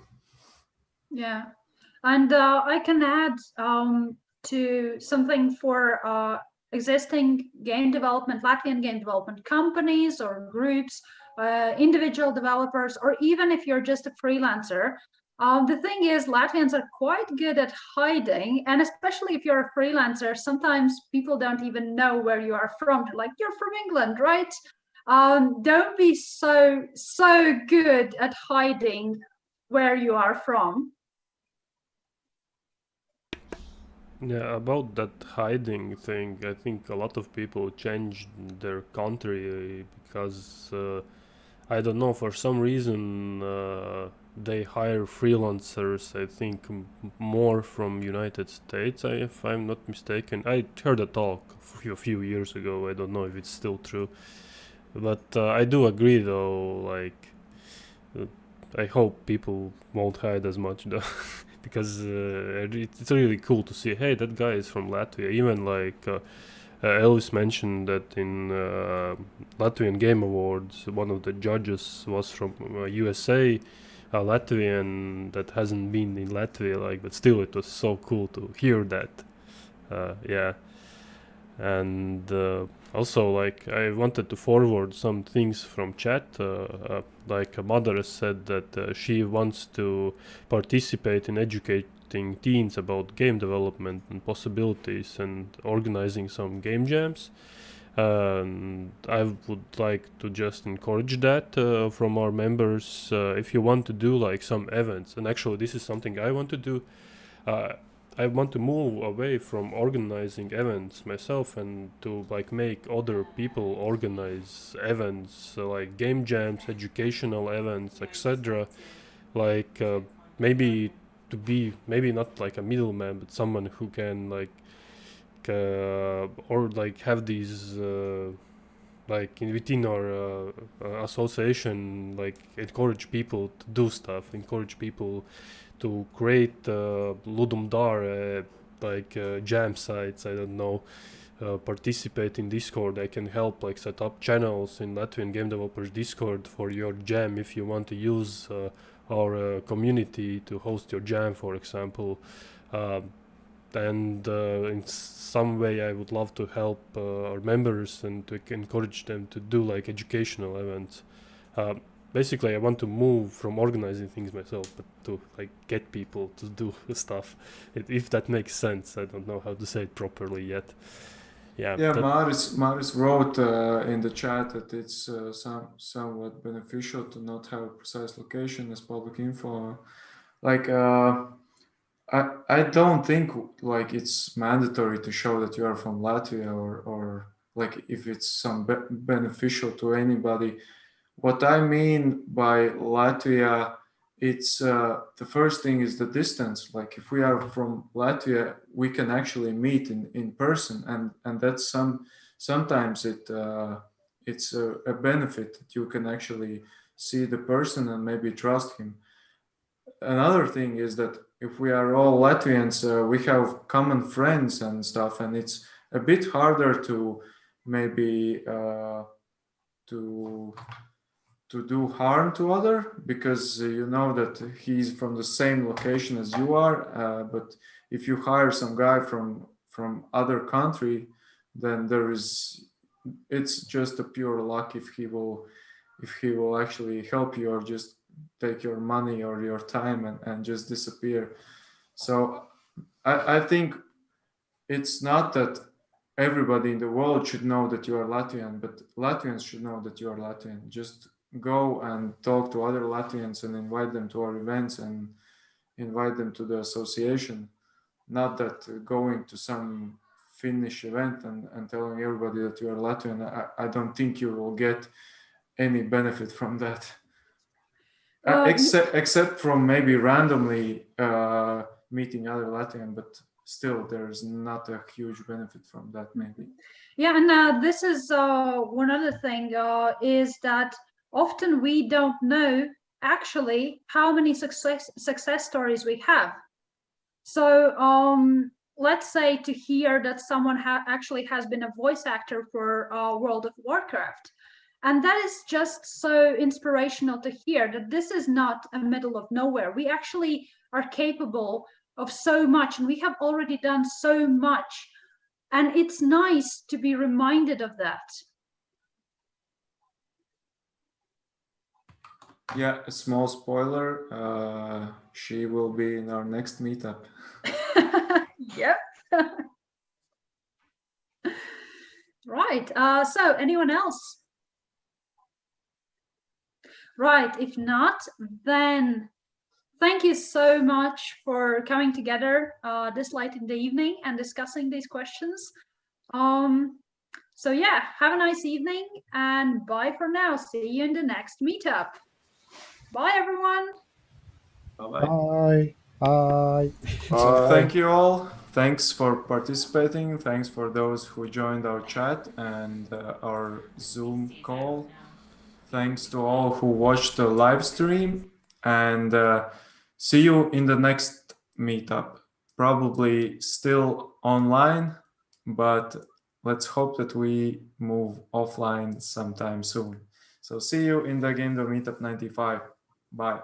Yeah, and I can add to something for existing game development, Latvian game development companies or groups, individual developers, or even if you're just a freelancer. The thing is, Latvians are quite good at hiding, and especially if you're a freelancer, sometimes people don't even know where you are from. Like, you're from England, right? Don't be so good at hiding where you are from. Yeah, about that hiding thing, I think a lot of people changed their country because I don't know, for some reason they hire freelancers, I think more from United States, if I'm not mistaken. I heard a talk a few years ago, I don't know if it's still true. But I do agree though, like, I hope people won't hide as much though. Because it's really cool to see, hey, that guy is from Latvia. Even like Elvis mentioned that in Latvian Game Awards, one of the judges was from USA, a Latvian that hasn't been in Latvia, like, but still it was so cool to hear that. Yeah. And also, like, I wanted to forward some things from chat. Like a mother said that she wants to participate in educating teens about game development and possibilities and organizing some game jams. And I would like to just encourage that from our members. If you want to do like some events, and actually this is something I want to do. I want to move away from organizing events myself and to like make other people organize events, like game jams, educational events, etc. Like maybe to be maybe not like a middleman, but someone who can like or like have these like within our association, like encourage people to do stuff, encourage people to create Ludum Dare, like jam sites, I don't know, participate in Discord. I can help like set up channels in Latvian Game Developers Discord for your jam if you want to use our community to host your jam, for example. And in some way I would love to help our members and to encourage them to do like educational events. Basically, I want to move from organizing things myself, but to like get people to do stuff. If that makes sense, I don't know how to say it properly yet. Yeah. Yeah, Maris wrote in the chat that it's somewhat beneficial to not have a precise location as public info. Like, I don't think like it's mandatory to show that you are from Latvia, or like if it's some beneficial to anybody. What I mean by Latvia, it's the first thing is the distance. Like if we are from Latvia, we can actually meet in person, and that's sometimes it's a benefit that you can actually see the person and maybe trust him. Another thing is that if we are all Latvians, we have common friends and stuff, and it's a bit harder to maybe to do harm to other, because you know that he's from the same location as you are. But if you hire some guy from other country, then it's just a pure luck if he will actually help you, or just take your money or your time and just disappear. So I think it's not that everybody in the world should know that you are Latvian, but Latvians should know that you are Latvian. Just go and talk to other Latvians and invite them to our events and invite them to the association. Not that going to some Finnish event and telling everybody that you are Latvian. I don't think you will get any benefit from that. Except from maybe randomly meeting other Latvian, but still there's not a huge benefit from that maybe. Yeah, and this is one other thing is that often we don't know actually how many success stories we have. So let's say to hear that someone actually has been a voice actor for World of Warcraft. And that is just so inspirational to hear that this is not a middle of nowhere. We actually are capable of so much, and we have already done so much. And it's nice to be reminded of that. Yeah, a small spoiler, she will be in our next meetup. Yep. Right, so anyone else? Right, if not, then thank you so much for coming together this late in the evening and discussing these questions. So yeah, have a nice evening and bye for now. See you in the next meetup. Bye, everyone. Bye-bye. Bye. So thank you all. Thanks for participating. Thanks for those who joined our chat and our Zoom call. Thanks to all who watched the live stream, and see you in the next meetup. Probably still online, but let's hope that we move offline sometime soon. So see you in the Gamedev Meetup 95. Bye.